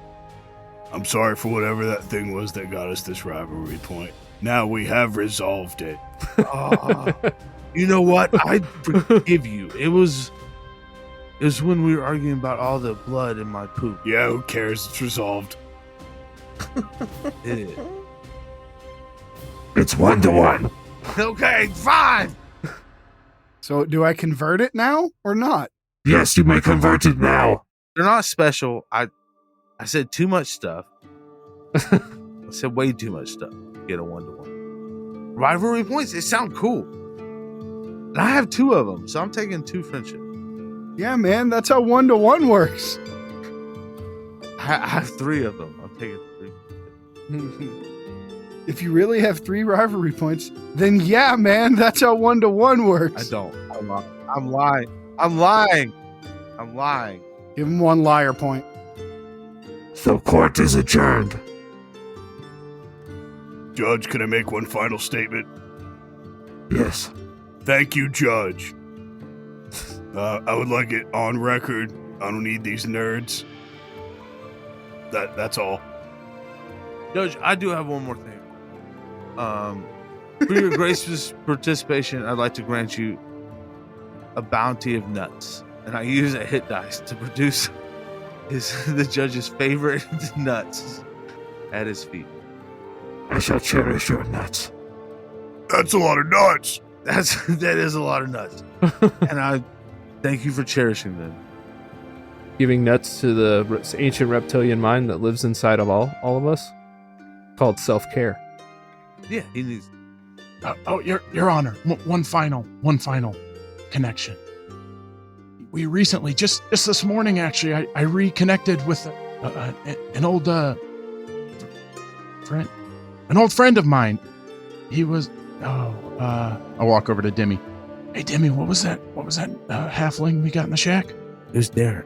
I'm sorry for whatever that thing was that got us this rivalry point. Now we have resolved it. You know what? I forgive you. It was when we were arguing about all the blood in my poop. Yeah, who cares? It's resolved. Yeah. It's 1-to-1. Okay, fine. So do I convert it now or not? Yes, you may convert it now. They're not special. I said too much stuff. I said way too much stuff. Get a 1-to-1. Rivalry points, they sound cool. And I have 2 of them, so I'm taking 2 friendship. Yeah, man, that's how 1-to-1 works. I have 3 of them. I'm taking 3. If you really have 3 rivalry points, then yeah, man, that's how 1-to-1 works. I don't. I'm lying. Give him 1 liar point. So court is adjourned. Judge, can I make one final statement? Yes. Thank you, Judge. I would like it on record. I don't need these nerds. That's all. Judge, I do have one more thing. For your gracious participation, I'd like to grant you a bounty of nuts. And I use a hit dice to produce the judge's favorite nuts at his feet. I shall cherish your nuts. That's a lot of nuts. That is a lot of nuts. And I thank you for cherishing them. Giving nuts to the ancient reptilian mind that lives inside of all of us. Called self-care. Yeah, he needs. Your Honor, one final connection. We recently, just this morning, actually, I reconnected with an old friend, of mine. He was. I walk over to Demi. Hey, Demi, what was that halfling we got in the shack? It was Derek.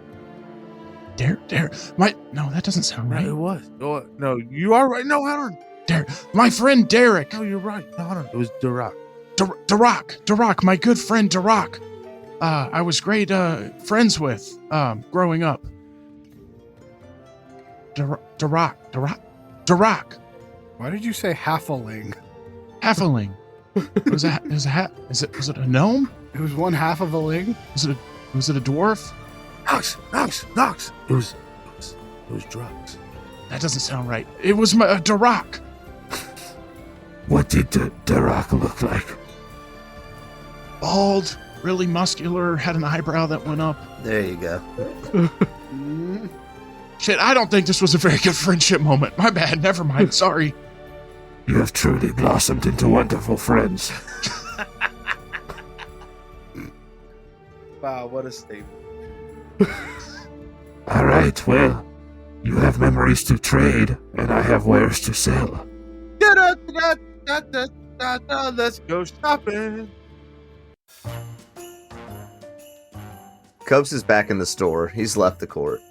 Derek. No, that doesn't sound right. No, it was. No, you are right. No, hold on. Derek, my friend Derek. No, you're right. No, hold on. It was Durak. Durak, my good friend Durak. I was great friends with growing up. Durak. Why did you say half-a-ling? Half-a-ling. Was it a gnome? It was 1/2 of a ling? Was it a dwarf? Knox. It was drugs. That doesn't sound right. It was my Durak. What did Durak look like? Bald, really muscular, had an eyebrow that went up. There you go. Shit, I don't think this was a very good friendship moment. My bad, never mind, sorry. You have truly blossomed into wonderful friends. Wow, what a statement. All right, well, you have memories to trade, and I have wares to sell. Let's go shopping. Copes is back in the store. He's left the court.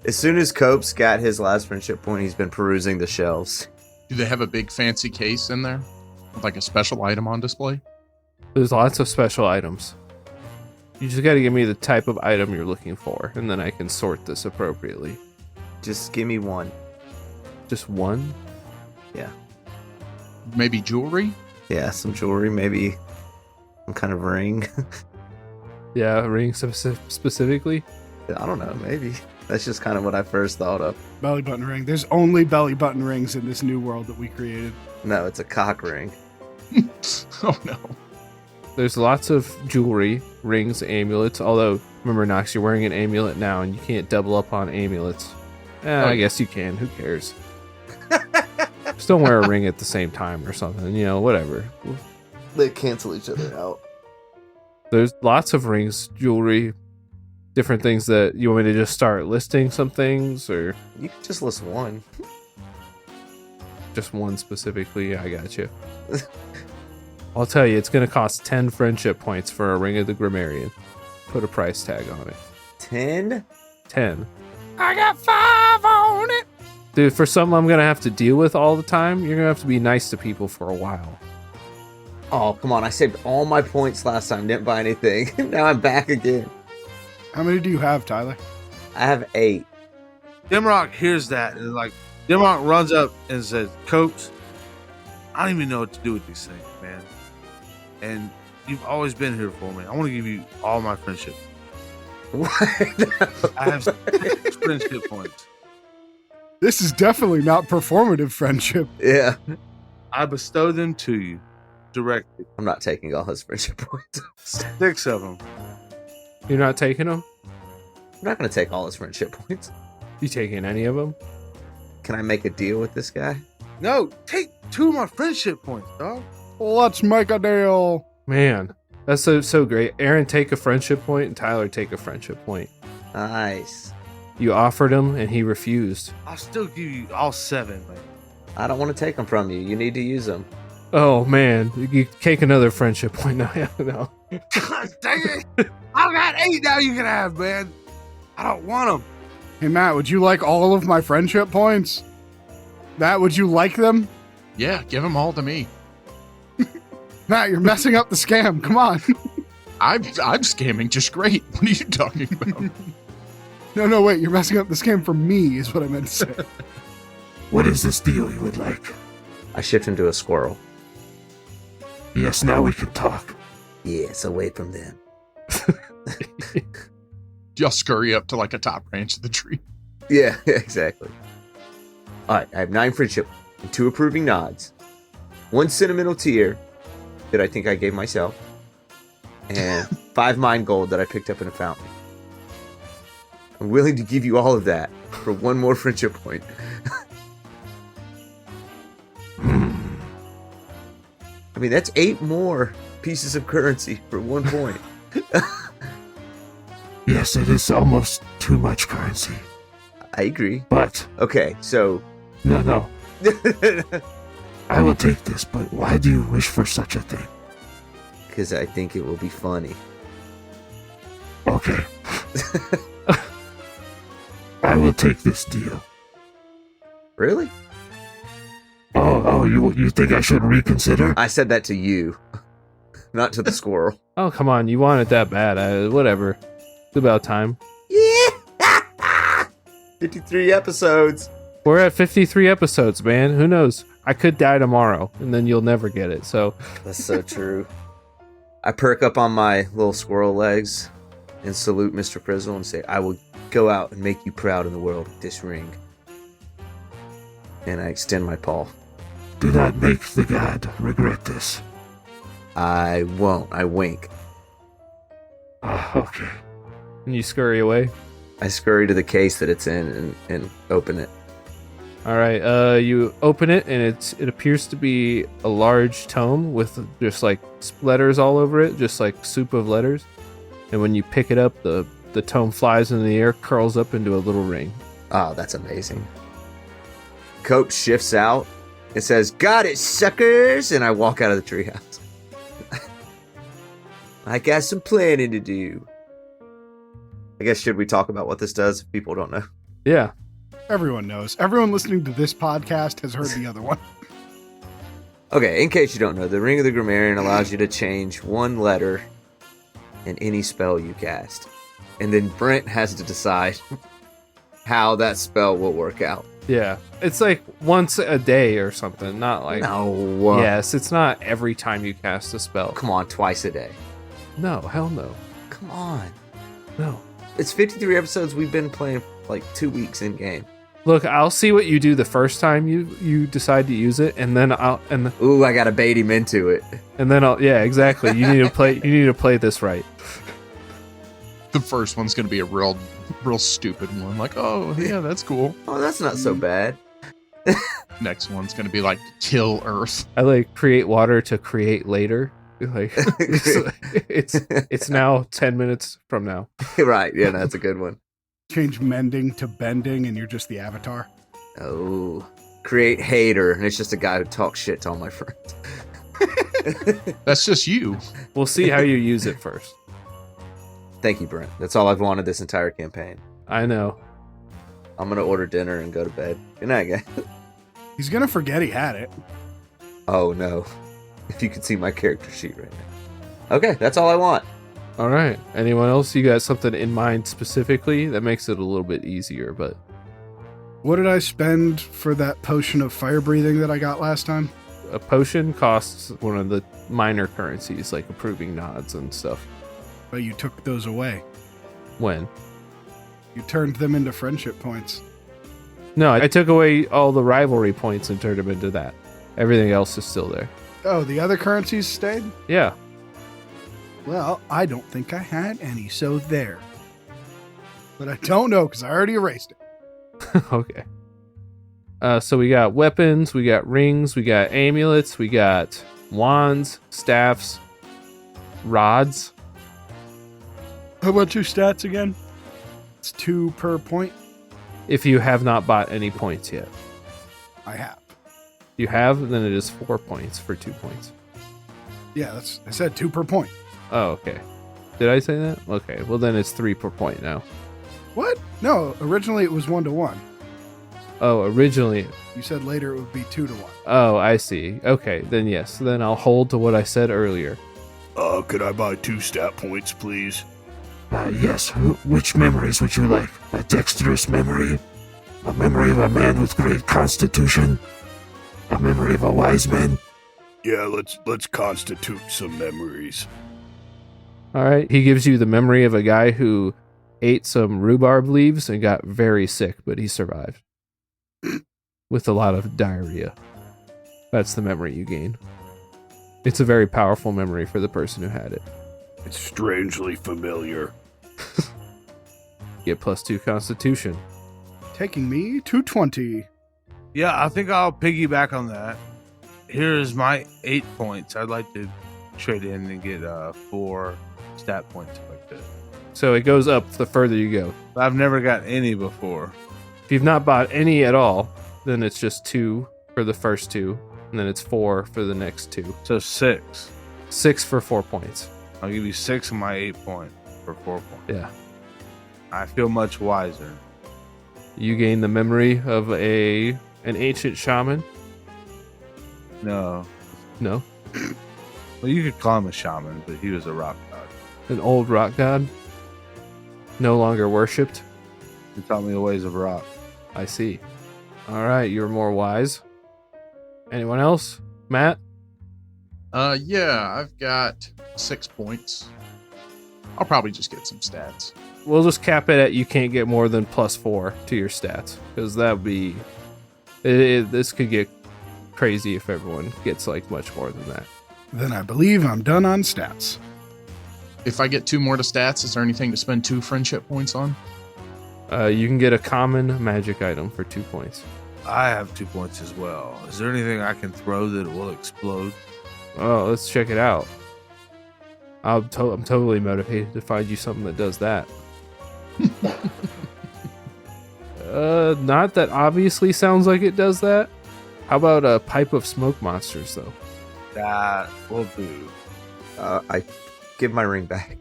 As soon as Copes got his last friendship point, he's been perusing the shelves. Do they have a big fancy case in there? With like a special item on display? There's lots of special items. You just gotta give me the type of item you're looking for, and then I can sort this appropriately. Just give me one. Just one? Yeah. Maybe jewelry? Yeah, some jewelry, maybe some kind of ring. Yeah, a ring specifically? I don't know, maybe. That's just kind of what I first thought of. Belly button ring. There's only belly button rings in this new world that we created. No, it's a cock ring. Oh no. There's lots of jewelry, rings, amulets, although, remember Nox, you're wearing an amulet now, and you can't double up on amulets. I guess you can, who cares? Just don't wear a ring at the same time or something, whatever. They cancel each other out. There's lots of rings, jewelry, different things that you want me to just start listing some things, or You can just list one. just one specifically. I got you. I'll tell you, it's going to cost 10 friendship points for a Ring of the Grammarian. Put a price tag on it. 10? 10. I got 5 on it. Dude, for something I'm going to have to deal with all the time, you're going to have to be nice to people for a while. Oh, come on. I saved all my points last time. Didn't buy anything. Now I'm back again. How many do you have, Tyler? I have 8. Dimrock hears that and Dimrock runs up and says, Copes, I don't even know what to do with these things, man. And you've always been here for me. I want to give you all my friendship. What? I have 6 friendship points. This is definitely not performative friendship. Yeah. I bestow them to you directly. I'm not taking all his friendship points. 6 of them. You're not taking them? I'm not going to take all his friendship points. You taking any of them? Can I make a deal with this guy? No, take 2 of my friendship points, dog. Let's make a deal. Man, that's so great. Aaron, take a friendship point, and Tyler, take a friendship point. Nice. You offered him, and he refused. I'll still give you all 7, man. I don't want to take them from you. You need to use them. Oh, man. You take another friendship point now. Yeah, no. God dang it. I got 8 now you can have, man. I don't want them. Hey, Matt, would you like all of my friendship points? Matt, would you like them? Yeah, give them all to me. Matt, you're messing up the scam. Come on. I'm scamming just great. What are you talking about? No, wait. You're messing up the scam for me is what I meant to say. What is this deal you would like? I shift him to a squirrel. Yes, now we can talk. Yes, away from them. Just scurry up to like a top branch of the tree. Yeah, exactly. All right, I have 9 friendship and 2 approving nods, 1 sentimental tear that I think I gave myself, and 5 mind gold that I picked up in a fountain. I'm willing to give you all of that for 1 more friendship point. I mean, that's 8 more pieces of currency for 1 point. Yes, it is almost too much currency. I agree. But, Okay, so... no. I will take this, but why do you wish for such a thing? Because I think it will be funny. Okay. I will take this deal. Really? Oh, you think I should reconsider? I said that to you, not to the squirrel. Oh, come on. You want it that bad. Whatever. It's about time. Yeah! 53 episodes. We're at 53 episodes, man. Who knows? I could die tomorrow, and then you'll never get it. So That's so true. I perk up on my little squirrel legs and salute Mr. Frizzle and say, I will go out and make you proud in the world with this ring. And I extend my paw. Do not make the god regret this. I won't. I wink. Okay. and you scurry away. I scurry to the case that it's in and open it. All right, you open it, and it appears to be a large tome with just like letters all over it, just like soup of letters. And when you pick it up, the The tome flies in the air, curls up into a little ring. Oh, that's amazing. Cope shifts out. It says, "Got it, suckers!" And I walk out of the treehouse. I got some planning to do. I guess, should we talk about what this does if people don't know? Yeah. Everyone knows. Everyone listening to this podcast has heard the other one. Okay, in case you don't know, the Ring of the Grammarian allows you to change one letter in any spell you cast. And then Brent has to decide how that spell will work out. Yeah. It's like once a day or something, not like... No. Yes, it's not every time you cast a spell. Come on, twice a day. No, hell no. Come on. No. It's 53 episodes. We've been playing like 2 weeks in game. Look, I'll see what you do the first time you decide to use it, and then Ooh, I gotta bait him into it. yeah, exactly. You need to play this right. The first one's gonna be a real stupid one. Like, oh yeah, that's cool. Oh, that's not so bad. Next one's gonna be like kill Earth. I like create water to create later. Like it's now 10 minutes from now. Right, yeah, that's a good one. Change mending to bending, and you're just the avatar. Oh, create hater, and it's just a guy who talks shit to all my friends. That's just you. We'll see how you use it first. Thank you, Brent. That's all I've wanted this entire campaign. I know. I'm gonna order dinner and go to bed. Good night, guys. He's gonna forget he had it. Oh no. If you could see my character sheet right now. Okay, that's all I want. All right. Anyone else? You got something in mind specifically that makes it a little bit easier, but What did I spend for that potion of fire breathing that I got last time? a potion costs one of the minor currencies, like approving nods and stuff. But you took those away. When? You turned them into friendship points. No, I took away all the rivalry points and turned them into that. Everything else is still there. Oh, the other currencies stayed? Yeah. Well, I don't think I had any, so there. But I don't know, because I already erased it. Okay. So we got weapons, we got rings, we got amulets, we got wands, staffs, rods. How about your stats again? It's 2 per point. If you have not bought any points yet. I have. You have, then it is 4 points for 2 points. Yeah, I said 2 per point. Oh, okay. Did I say that? Okay, well then it's 3 per point now. What? No, originally it was 1-to-1. Oh, originally. You said later it would be 2-to-1. Oh, I see. Okay, then yes. Then I'll hold to what I said earlier. Could I buy 2 stat points, please? Yes. Which memories would you like? A dexterous memory? A memory of a man with great constitution? A memory of a wise man? Yeah, let's constitute some memories. All right. He gives you the memory of a guy who ate some rhubarb leaves and got very sick, but he survived. With a lot of diarrhea. That's the memory you gain. It's a very powerful memory for the person who had it. It's strangely familiar. Get +2 constitution. Taking me to 20. Yeah, I think I'll piggyback on that. Here's my 8 points. I'd like to trade in and get 4 stat points if I could. So it goes up the further you go. I've never got any before. If you've not bought any at all, then it's just 2 for the first 2, and then it's 4 for the next 2. So 6. 6 for 4 points. I'll give you 6 of my 8 points for 4 points. Yeah. I feel much wiser. You gain the memory of an ancient shaman. No. No. Well, you could call him a shaman, but he was a rock god. An old rock god. No longer worshipped. He taught me the ways of rock. I see. All right, you're more wise. Anyone else? Matt? Yeah, I've got 6 points. I'll probably just get some stats. We'll just cap it at you can't get more than +4 to your stats, because that would be... this could get crazy if everyone gets like much more than that. Then I believe I'm done on stats. If I get 2 more to stats, is there anything to spend 2 friendship points on? You can get a common magic item for 2 points. I have 2 points as well. Is there anything I can throw that will explode? Oh, let's check it out. I'm totally motivated to find you something that does that. Not that obviously sounds like it does that. How about a pipe of smoke monsters, though? That will do. I give my ring back.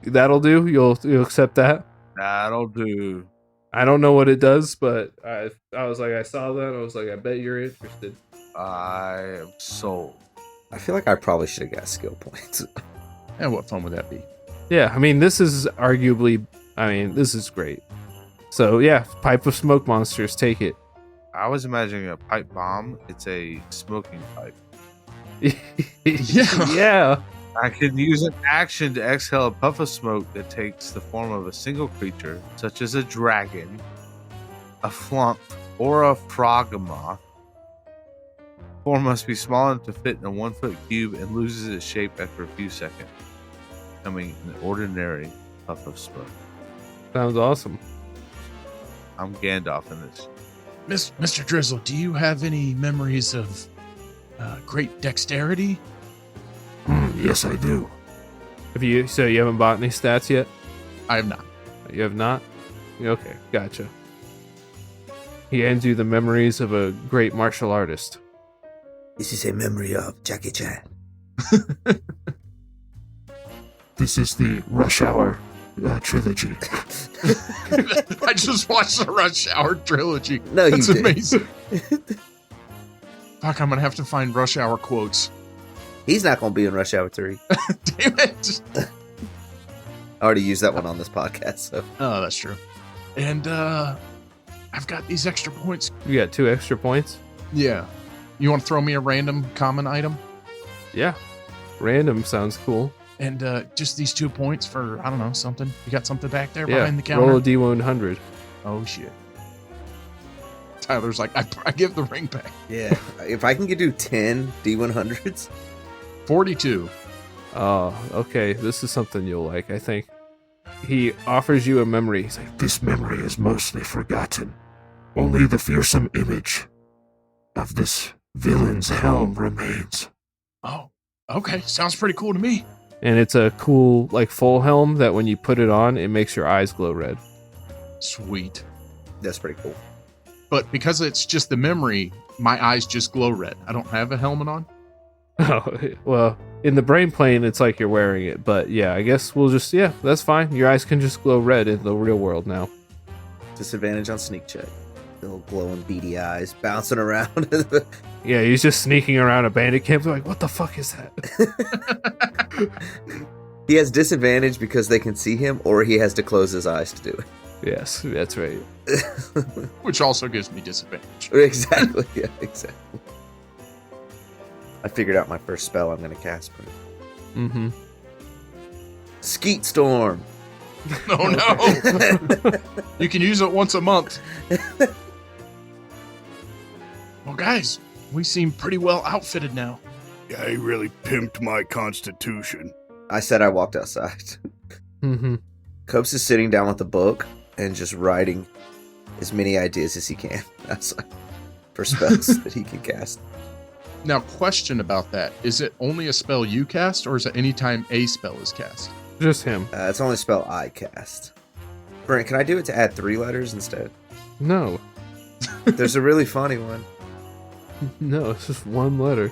That'll do. You'll accept that. That'll do. I don't know what it does, but I was like, I saw that. I was like, I bet you're interested. I am sold. I feel like I probably should have got skill points. And what fun would that be? Yeah, I mean, this is arguably. I mean, this is great. So yeah, pipe of smoke monsters, take it. I was imagining a pipe bomb. It's a smoking pipe. Yeah. I can use an action to exhale a puff of smoke that takes the form of a single creature, such as a dragon, a flump, or a frogmoth. Form must be small enough to fit in a 1-foot cube and loses its shape after a few seconds, becoming an ordinary puff of smoke. Sounds awesome. I'm Gandalf in this. Mr. Drizzle, do you have any memories of great dexterity? Yes, I do. So you haven't bought any stats yet? I have not. You have not? Okay, gotcha. He hands you the memories of a great martial artist. This is a memory of Jackie Chan. This is the Rush Hour trilogy. I just watched the Rush Hour trilogy. No, That's you didn't. amazing. Fuck, I'm gonna have to find Rush Hour quotes. He's not going to be in Rush Hour 3. Damn it. I already used that one on this podcast. So. Oh, that's true. And I've got these extra points. You got 2 extra points? Yeah. You want to throw me a random common item? Yeah. Random sounds cool. And just these 2 points for, I don't know, something. You got something back there Yeah. behind the counter? Roll a D100. Oh, shit. Tyler's like, I give the ring back. Yeah. If I can do 10 D100s. 42. Oh, okay. This is something you'll like, I think. He offers you a memory. He's like, This memory is mostly forgotten. Only the fearsome image of this villain's helm remains. Oh, okay. Sounds pretty cool to me. and it's a cool, like, full helm that when you put it on, it makes your eyes glow red. Sweet. That's pretty cool. But because it's just the memory, my eyes just glow red. I don't have a helmet on. Oh, well, in the brain plane, it's like you're wearing it. But yeah, I guess we'll just, yeah, that's fine. Your eyes can just glow red in the real world now. Disadvantage on sneak check. Little glowing beady eyes bouncing around. Yeah, he's just sneaking around a bandit camp. They're like, what the fuck is that? He has disadvantage because they can see him, or he has to close his eyes to do it. Yes, that's right. Which also gives me disadvantage. Exactly. Yeah, exactly. I figured out my first spell I'm going to cast. Mm-hmm. Skeet Storm. Oh no! You can use it once a month. Well, guys, we seem pretty well outfitted now. Yeah, he really pimped my constitution. I said I walked outside. Mm-hmm. Copes is sitting down with a book and just writing as many ideas as he can outside for spells that he can cast. Now, question about that. Is it only a spell you cast, or is it any time a spell is cast? Just him. It's only a spell I cast. Brent, can I do it to add 3 letters instead? No. There's a really funny one. No, it's just one letter.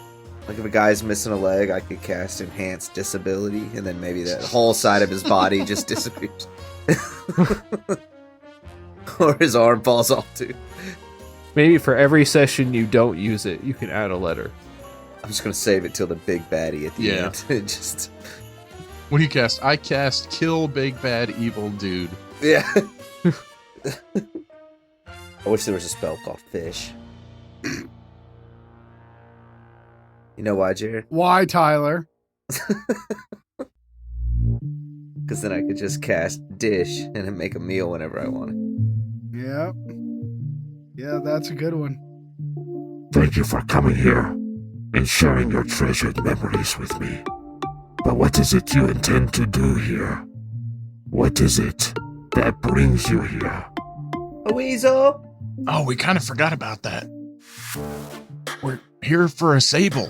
Like if a guy's missing a leg, I could cast Enhanced Disability, and then maybe that whole side of his body just disappears. Or his arm falls off too. Maybe for every session you don't use it, you can add a letter. I'm just going to save it till the big baddie at the Yeah. end. Just... What do you cast? I cast Kill Big Bad Evil Dude. Yeah. I wish there was a spell called Fish. You know why, Jared? Why, Tyler? Because then I could just cast Dish and then make a meal whenever I want it. Yeah. Yeah, that's a good one. Thank you for coming here and sharing your treasured memories with me. But what is it you intend to do here? What is it that brings you here? A weasel! Oh, we kind of forgot about that. We're here for a Sable.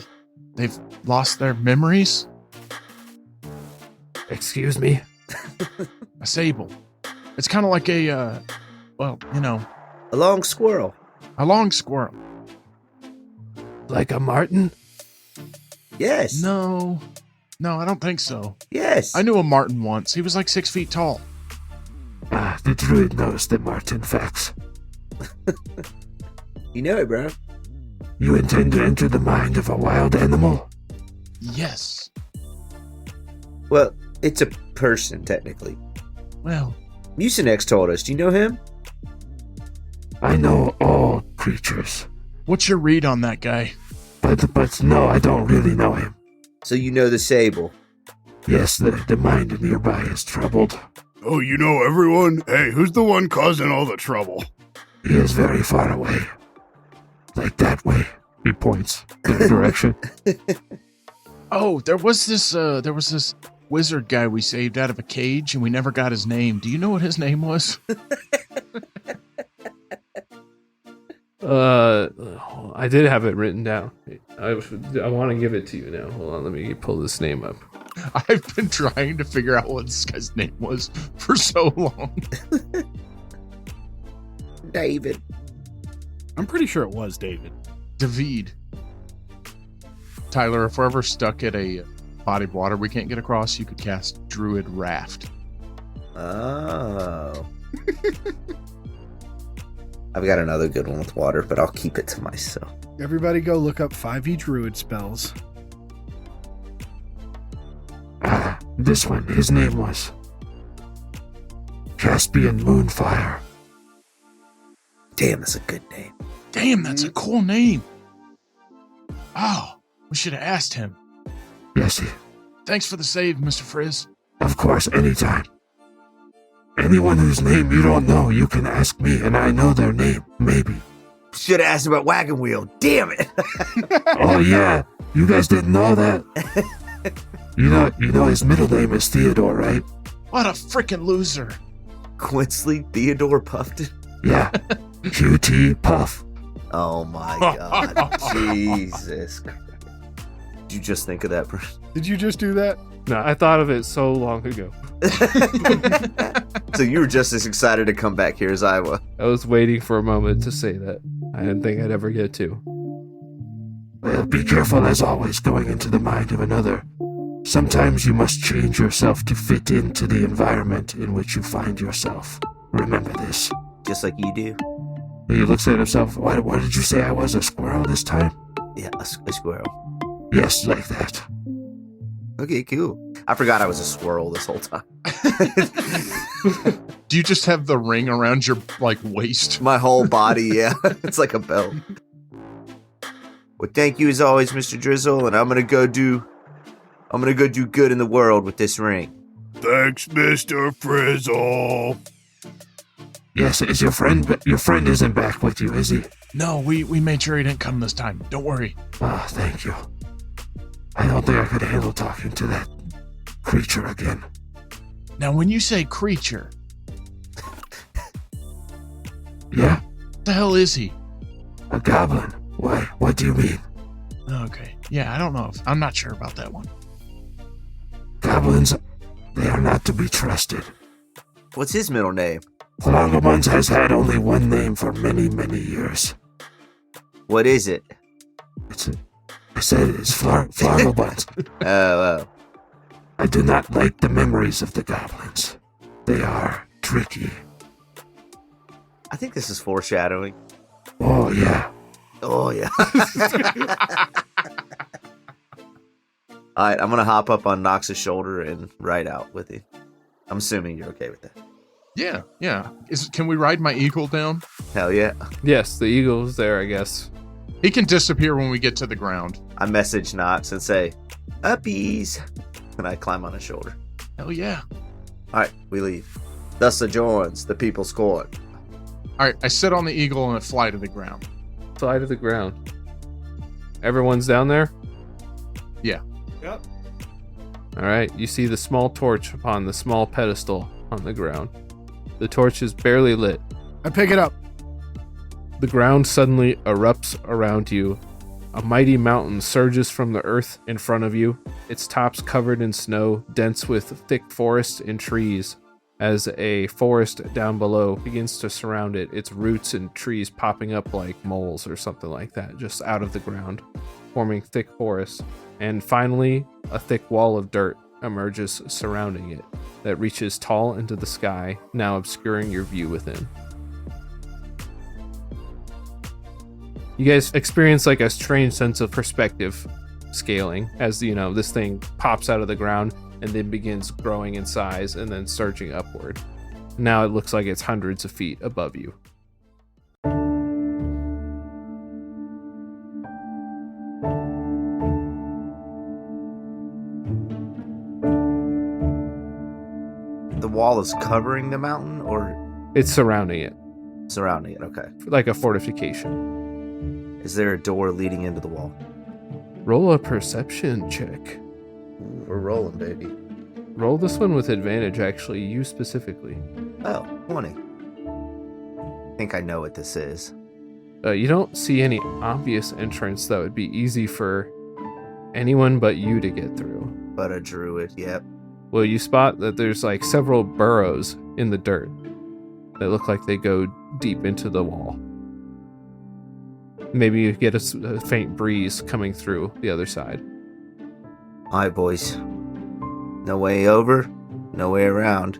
They've lost their memories. Excuse me? A sable. It's kind of like a, A long squirrel. a long squirrel. Like a marten? Yes. No, I don't think so. Yes. I knew a marten once. He was like 6 feet tall. Ah, the druid knows the marten facts. You know it, bro. You intend to enter the mind of a wild animal? Yes. Well, it's a person, technically. Well, Mucinex told us. Do you know him? I know all creatures. what's your read on that guy? But no, I don't really know him. So you know the sable. Yes, the mind nearby is troubled. Oh, you know everyone? Hey, who's the one causing all the trouble? He is very far away. Like that way. He points in the direction. Oh, there was this wizard guy we saved out of a cage, and we never got his name. Do you know what his name was? I did have it written down. I want to give it to you now. Hold on, let me pull this name up. I've been trying to figure out what this guy's name was for so long. David. I'm pretty sure it was David. David. Tyler, if we're ever stuck at a body of water we can't get across, you could cast Druid Raft. Oh. I've got another good one with water, but I'll keep it to myself. Everybody go look up 5e druid spells. Ah, this one, his name was Caspian Moonfire. Damn, that's a good name. Damn, that's a cool name. Oh, we should have asked him. Yes, Thanks for the save, Mr. Frizz. of course, anytime. Anyone whose name you don't know, you can ask me, and I know their name, maybe. Should have asked about Wagon Wheel. Damn it. Oh yeah, you guys didn't know that? You know his middle name is Theodore, right? What a freaking loser. Quinsley Theodore Puffton. Yeah, QT Puff. Oh my god. Jesus Christ. Did you just think of that person? Did you just do that? No, I thought of it so long ago. So you were just as excited to come back here as I was. I was waiting for a moment to say that. I didn't think I'd ever get to. Well, be careful as always going into the mind of another. Sometimes you must change yourself to fit into the environment in which you find yourself. Remember this. Just like you do. He looks at himself. What did you say I was, a squirrel this time? Yeah, a squirrel. Yes, like that. Okay, cool. I forgot I was a squirrel this whole time. Do you just have the ring around your waist? My whole body, yeah. It's like a belt. Well, thank you as always, Mr. Drizzle, and I'm gonna go do good in the world with this ring. Thanks, Mr. Frizzle. Yes, is your friend isn't back with you, is he? No, we made sure he didn't come this time. Don't worry. Ah, thank you. I don't think I could handle talking to that creature again. Now, when you say creature, Yeah, what the hell is he? a goblin. Why? What do you mean? Okay. Yeah, I don't know. I'm not sure about that one. Goblins, they are not to be trusted. What's his middle name? Flongabuns has had only one name for many, many years. What is it? I said it's Flongabuns. Oh. I do not like the memories of the goblins. They are tricky. I think this is foreshadowing. Oh, yeah. Oh, yeah. Alright, I'm gonna hop up on Nox's shoulder and ride out with you. I'm assuming you're okay with that. Yeah. Can we ride my eagle down? Hell yeah. Yes, the eagle's there, I guess. He can disappear when we get to the ground. I message Nox and say, "Uppies," and I climb on his shoulder. Hell yeah. Alright, we leave. Thus adjourns the people's court. All right, I sit on the eagle and I fly to the ground. Fly to the ground. Everyone's down there? Yeah. Yep. All right, you see the small torch upon the small pedestal on the ground. The torch is barely lit. I pick it up. The ground suddenly erupts around you A mighty mountain surges from the earth in front of you, its tops covered in snow, dense with thick forest and trees. As a forest down below begins to surround it, its roots and trees popping up like moles or something like that, just out of the ground, forming thick forest. And finally, a thick wall of dirt emerges surrounding it that reaches tall into the sky, now obscuring your view within. You guys experience like a strange sense of perspective scaling as, you know, this thing pops out of the ground and then begins growing in size and then surging upward. Now it looks like it's hundreds of feet above you. The wall is covering the mountain or It's surrounding it, surrounding it? Okay. like a fortification. Is there a door leading into the wall? Roll a perception check. We're rolling, baby. Roll this one with advantage, actually, you specifically. Oh, 20. I think I know what this is. You don't see any obvious entrance that would be easy for anyone but you to get through. But a druid, yep. Well, you spot that there's like several burrows in the dirt that look like they go deep into the wall. Maybe you get a faint breeze coming through the other side. Alright, boys. No way over, no way around.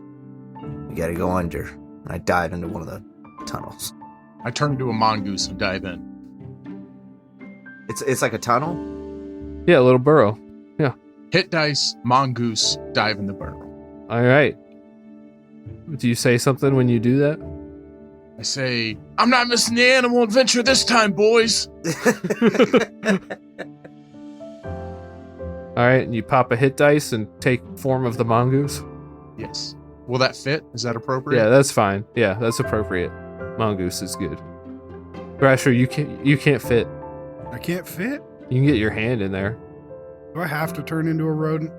We gotta go under. I dive into one of the tunnels. I turn into a mongoose and dive in. It's like a tunnel? Yeah, a little burrow. Hit dice, mongoose, dive in the burrow. All right. Do you say something when you do that? I say, I'm not missing the animal adventure this time, boys. All right, and you pop a hit dice and take form of the mongoose? Yes. Will that fit? Is that appropriate? Yeah, that's fine. Yeah, that's appropriate. Mongoose is good. Thrasher, you can't fit. I can't fit. You can get your hand in there. Do I have to turn into a rodent?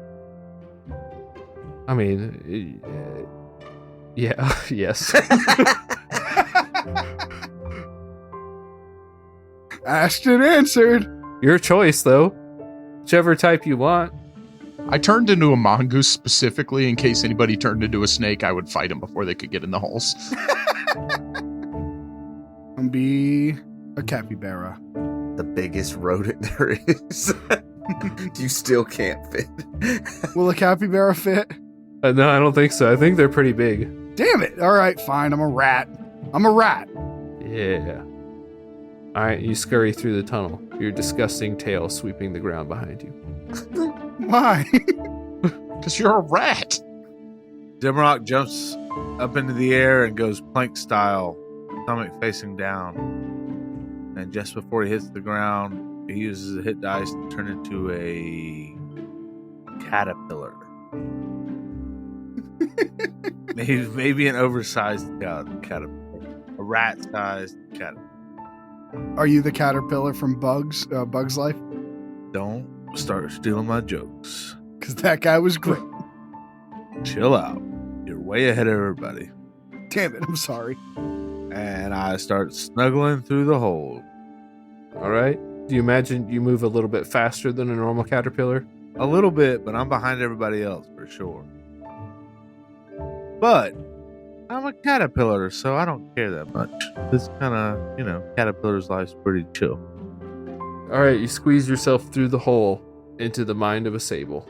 I mean, yeah, yes. Asked and answered. Your choice, though. Whichever type you want. I turned into a mongoose specifically in case anybody turned into a snake. I would fight them before they could get in the holes. I'll be a capybara. The biggest rodent there is. You still can't fit. Will a capybara fit? No, I don't think so. I think they're pretty big. Damn it. All right, fine. I'm a rat. Yeah. All right, you scurry through the tunnel, your disgusting tail sweeping the ground behind you. Why? Because you're a rat. Dimrock jumps up into the air and goes plank style, stomach facing down. And just before he hits the ground, he uses a hit dice to turn into a caterpillar. maybe an oversized caterpillar. A rat-sized caterpillar. Are you the caterpillar from Bugs Life? Don't start stealing my jokes. Because that guy was great. Chill out. You're way ahead of everybody. Damn it, I'm sorry. And I start snuggling through the hole. All right. Do you imagine you move a little bit faster than a normal caterpillar? A little bit, but I'm behind everybody else for sure. But I'm a caterpillar, so I don't care that much. This kind of, caterpillar's life's pretty chill. All right, you squeeze yourself through the hole into the mind of a sable.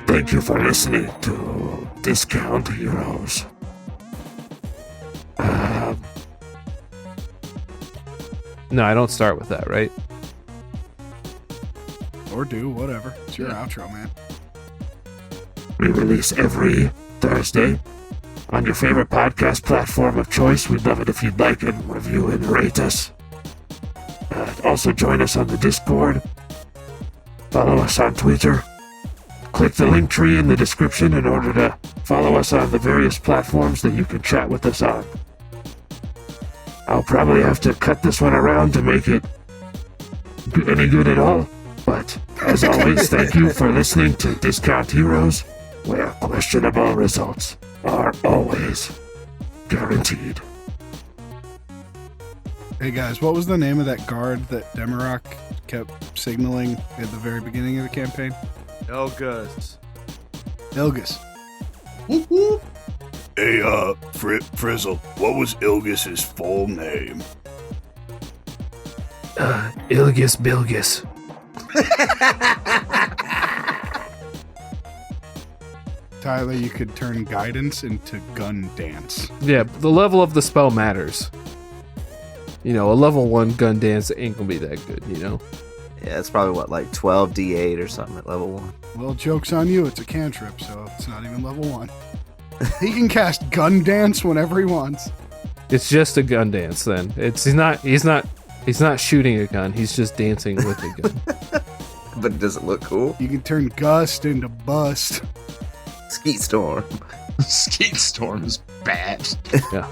Thank you for listening to Discount Heroes. No, I don't start with that, right? Or do, whatever. It's your outro, man. We release every Thursday. on your favorite podcast platform of choice. We'd love it if you'd like and review and rate us. Also join us on the Discord. Follow us on Twitter. Click the link tree in the description in order to follow us on the various platforms that you can chat with us on. I'll probably have to cut this one around to make it any good at all. But as always, thank you for listening to Discount Heroes, where questionable results are always guaranteed. Hey guys, what was the name of that guard that Demarok kept signaling at the very beginning of the campaign? Elgus. Ilgus. Whoop, whoop. Hey, Frizzle, what was Ilgus's full name? Ilgus Bilgus. Tyler, you could turn guidance into gun dance. Yeah, the level of the spell matters. You know, a level 1 gun dance ain't gonna be that good, you know? Yeah, it's probably what, like 12d8 or something at level 1. Well, joke's on you, it's a cantrip, so it's not even level 1. He can cast gun dance whenever he wants. It's just a gun dance then. He's not shooting a gun, he's just dancing with a gun. But does it look cool? You can turn gust into bust. Skeet Storm. Skeet Storm is bad. Yeah.